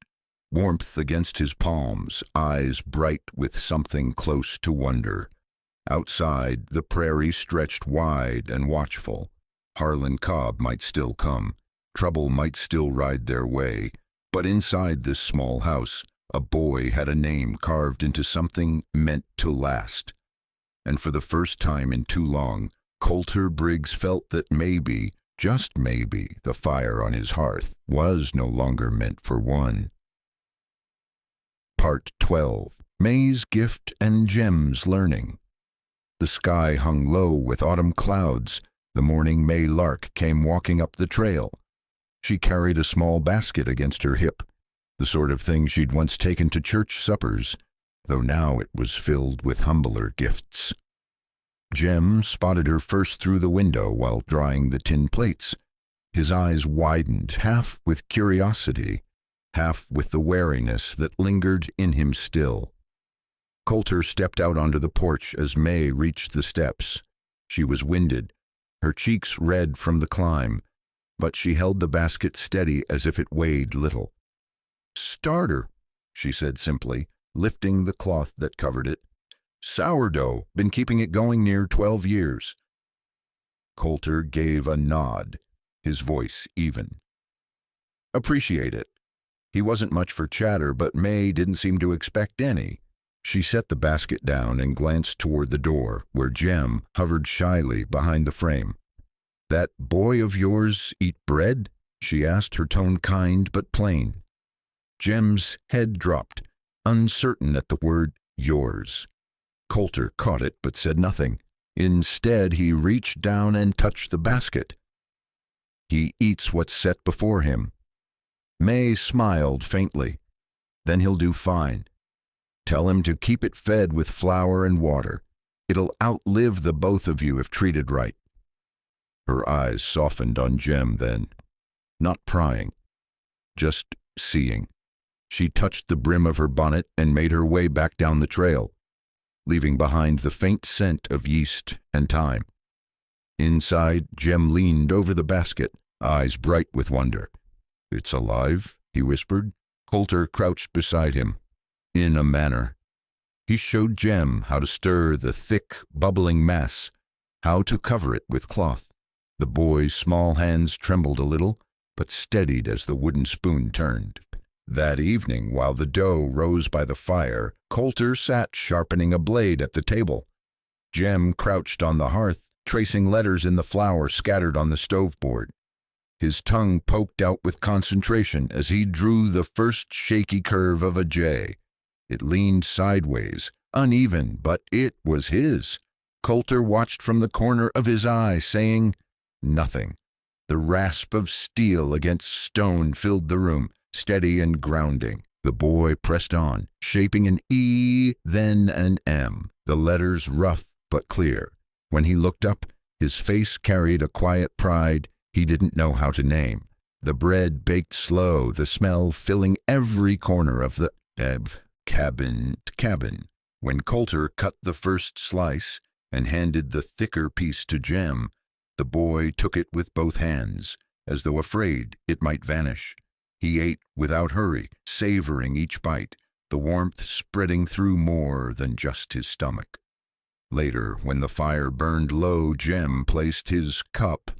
Warmth against his palms, eyes bright with something close to wonder. Outside, the prairie stretched wide and watchful. Harlan Cobb might still come. Trouble might still ride their way. But inside this small house, a boy had a name carved into something meant to last. And for the first time in too long, Coulter Briggs felt that maybe, just maybe, the fire on his hearth was no longer meant for one. Part 12. May's Gift and Jem's Learning. The sky hung low with autumn clouds. The morning May lark came walking up the trail. She carried a small basket against her hip, the sort of thing she'd once taken to church suppers, though now it was filled with humbler gifts. Jem spotted her first through the window while drying the tin plates. His eyes widened, half with curiosity, half with the wariness that lingered in him still. Coulter stepped out onto the porch as May reached the steps. She was winded, her cheeks red from the climb, but she held the basket steady as if it weighed little. "Starter," she said simply, lifting the cloth that covered it. "Sourdough, been keeping it going near 12 years. Coulter gave a nod, his voice even. "Appreciate it." He wasn't much for chatter, but May didn't seem to expect any. She set the basket down and glanced toward the door, where Jem hovered shyly behind the frame. "That boy of yours eat bread?" she asked, her tone kind but plain. Jem's head dropped, uncertain at the word yours. Coulter caught it but said nothing. Instead, he reached down and touched the basket. "He eats what's set before him." May smiled faintly. "Then he'll do fine. Tell him to keep it fed with flour and water. It'll outlive the both of you if treated right." Her eyes softened on Jem then, not prying, just seeing. She touched the brim of her bonnet and made her way back down the trail, leaving behind the faint scent of yeast and thyme. Inside, Jem leaned over the basket, eyes bright with wonder. "It's alive?" he whispered. Coulter crouched beside him. In a manner. He showed Jem how to stir the thick, bubbling mass, how to cover it with cloth. The boy's small hands trembled a little, but steadied as the wooden spoon turned. That evening, while the dough rose by the fire, Coulter sat sharpening a blade at the table. Jem crouched on the hearth, tracing letters in the flour scattered on the stove-board. His tongue poked out with concentration as he drew the first shaky curve of a J. It leaned sideways, uneven, but it was his. Coulter watched from the corner of his eye, saying nothing. The rasp of steel against stone filled the room, steady and grounding. The boy pressed on, shaping an E, then an M, the letters rough but clear. When he looked up, His face carried a quiet pride he didn't know how to name. The bread baked slow, the smell filling every corner of the cabin. When Coulter cut the first slice and handed the thicker piece to Jem, the boy took it with both hands, as though afraid it might vanish. He ate without hurry, savoring each bite, the warmth spreading through more than just his stomach. Later, when the fire burned low, Jem placed his cup,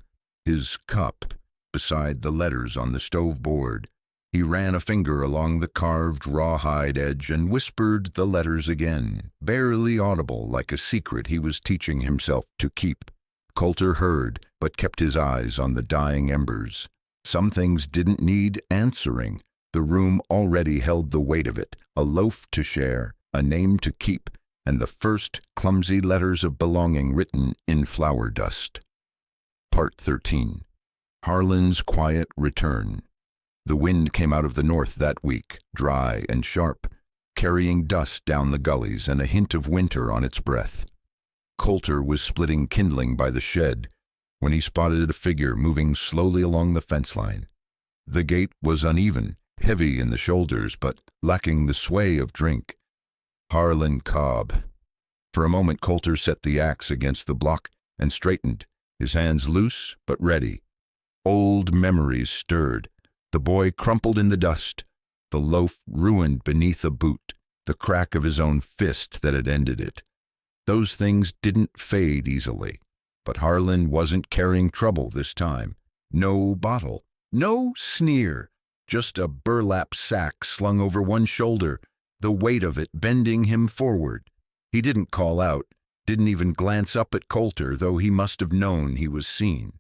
beside the letters on the stove board. He ran a finger along the carved rawhide edge and whispered the letters again, barely audible, like a secret he was teaching himself to keep. Coulter heard, but kept his eyes on the dying embers. Some things didn't need answering. The room already held the weight of it, a loaf to share, a name to keep, and the first clumsy letters of belonging written in flour dust. Part 13. Harlan's quiet return. The wind came out of the north that week, dry and sharp, carrying dust down the gullies and a hint of winter on its breath. Coulter was splitting kindling by the shed when he spotted a figure moving slowly along the fence line. The gait was uneven, heavy in the shoulders, but lacking the sway of drink. Harlan Cobb. For a moment Coulter set the axe against the block and straightened, his hands loose but ready. Old memories stirred. The boy crumpled in the dust, the loaf ruined beneath a boot, the crack of his own fist that had ended it. Those things didn't fade easily, but Harlan wasn't carrying trouble this time. No bottle, no sneer, just a burlap sack slung over one shoulder, the weight of it bending him forward. He didn't call out, didn't even glance up at Coulter, though he must have known he was seen.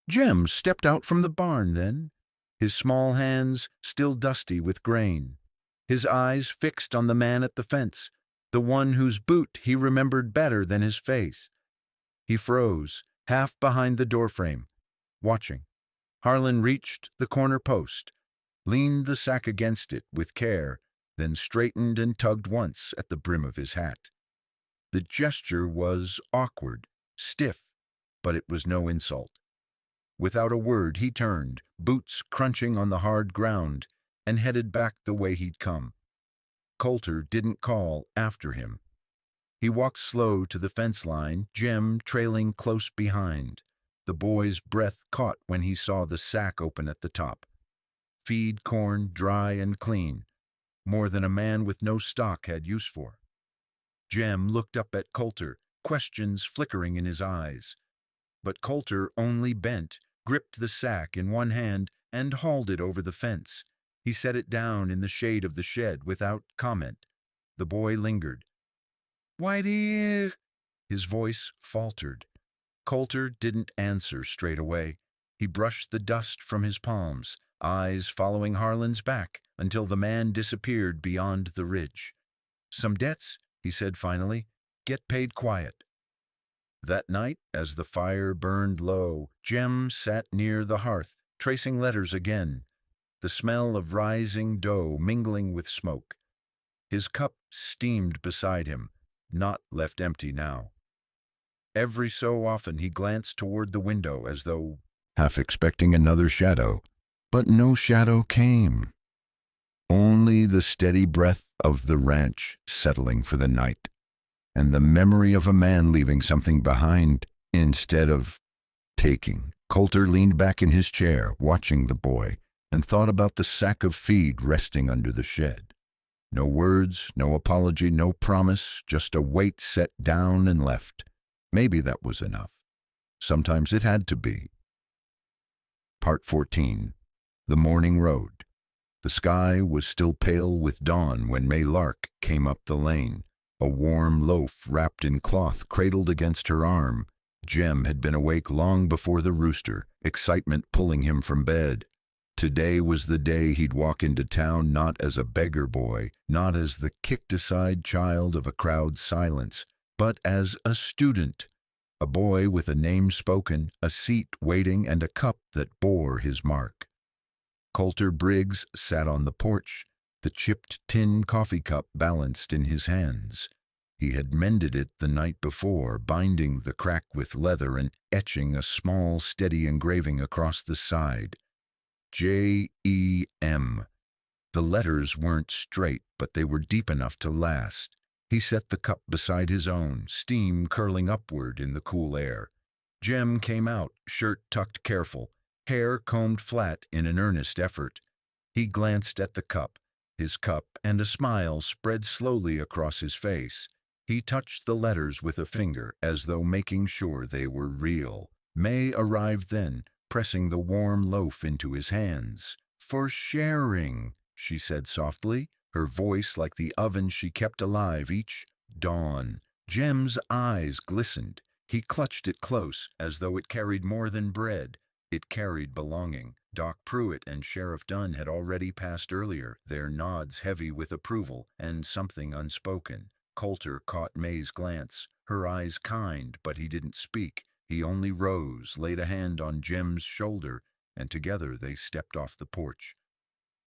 Jem stepped out from the barn then, his small hands still dusty with grain, his eyes fixed on the man at the fence, the one whose boot he remembered better than his face. He froze, half behind the doorframe, watching. Harlan reached the corner post, leaned the sack against it with care, then straightened and tugged once at the brim of his hat. The gesture was awkward, stiff, but it was no insult. Without a word he turned, boots crunching on the hard ground, and headed back the way he'd come. Coulter didn't call after him. He walked slow to the fence line, Jem trailing close behind. The boy's breath caught when he saw the sack open at the top. Feed corn dry and clean, more than a man with no stock had use for. Jem looked up at Coulter, questions flickering in his eyes. But Coulter only bent, gripped the sack in one hand, and hauled it over the fence. He set it down in the shade of the shed without comment. The boy lingered. "Whitey!" His voice faltered. Coulter didn't answer straight away. He brushed the dust from his palms, eyes following Harlan's back until the man disappeared beyond the ridge. "Some debts," he said finally. "Get paid quiet." That night, as the fire burned low, Jem sat near the hearth, tracing letters again, the smell of rising dough mingling with smoke. His cup steamed beside him, not left empty now. Every so often he glanced toward the window as though half expecting another shadow, but no shadow came. Only the steady breath of the ranch settling for the night, and the memory of a man leaving something behind instead of taking. Coulter leaned back in his chair, watching the boy, and thought about the sack of feed resting under the shed. No words, no apology, no promise, just a weight set down and left. Maybe that was enough. Sometimes it had to be. Part 14. The morning road. The sky was still pale with dawn when May Lark came up the lane, a warm loaf wrapped in cloth cradled against her arm. Jem had been awake long before the rooster, excitement pulling him from bed. Today was the day he'd walk into town not as a beggar boy, not as the kicked-aside child of a crowd's silence, but as a student, a boy with a name spoken, a seat waiting, and a cup that bore his mark. Coulter Briggs sat on the porch, the chipped tin coffee cup balanced in his hands. He had mended it the night before, binding the crack with leather and etching a small, steady engraving across the side. J-E-M. The letters weren't straight, but they were deep enough to last. He set the cup beside his own, steam curling upward in the cool air. Jem came out, shirt tucked careful, hair combed flat in an earnest effort. He glanced at the cup, and a smile spread slowly across his face. He touched the letters with a finger, as though making sure they were real. May arrived then, pressing the warm loaf into his hands. "For sharing," she said softly, her voice like the oven she kept alive each dawn. Jem's eyes glistened. He clutched it close, as though it carried more than bread. It carried belonging. Doc Pruitt and Sheriff Dunn had already passed earlier, their nods heavy with approval and something unspoken. Coulter caught May's glance, her eyes kind, but he didn't speak. He only rose, laid a hand on Jem's shoulder, and together they stepped off the porch.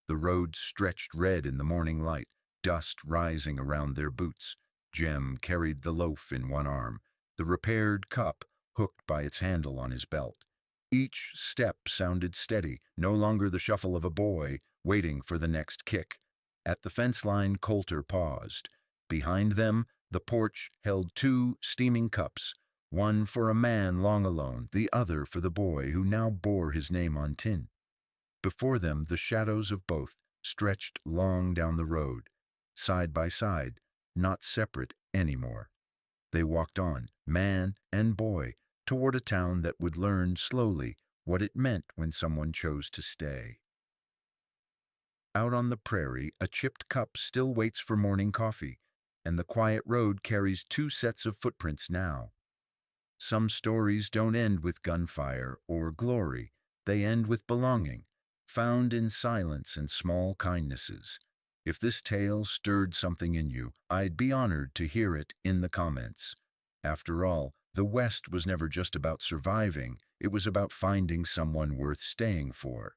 The road stretched red in the morning light, dust rising around their boots. Jem carried the loaf in one arm, the repaired cup hooked by its handle on his belt. Each step sounded steady, no longer the shuffle of a boy waiting for the next kick. At the fence line, Coulter paused. Behind them, the porch held two steaming cups, one for a man long alone, the other for the boy who now bore his name on tin. Before them, the shadows of both stretched long down the road, side by side, not separate anymore. They walked on, man and boy, toward a town that would learn slowly what it meant when someone chose to stay. Out on the prairie, a chipped cup still waits for morning coffee, and the quiet road carries two sets of footprints now. Some stories don't end with gunfire or glory. They end with belonging, found in silence and small kindnesses. If this tale stirred something in you, I'd be honored to hear it in the comments. After all, the West was never just about surviving. It was about finding someone worth staying for.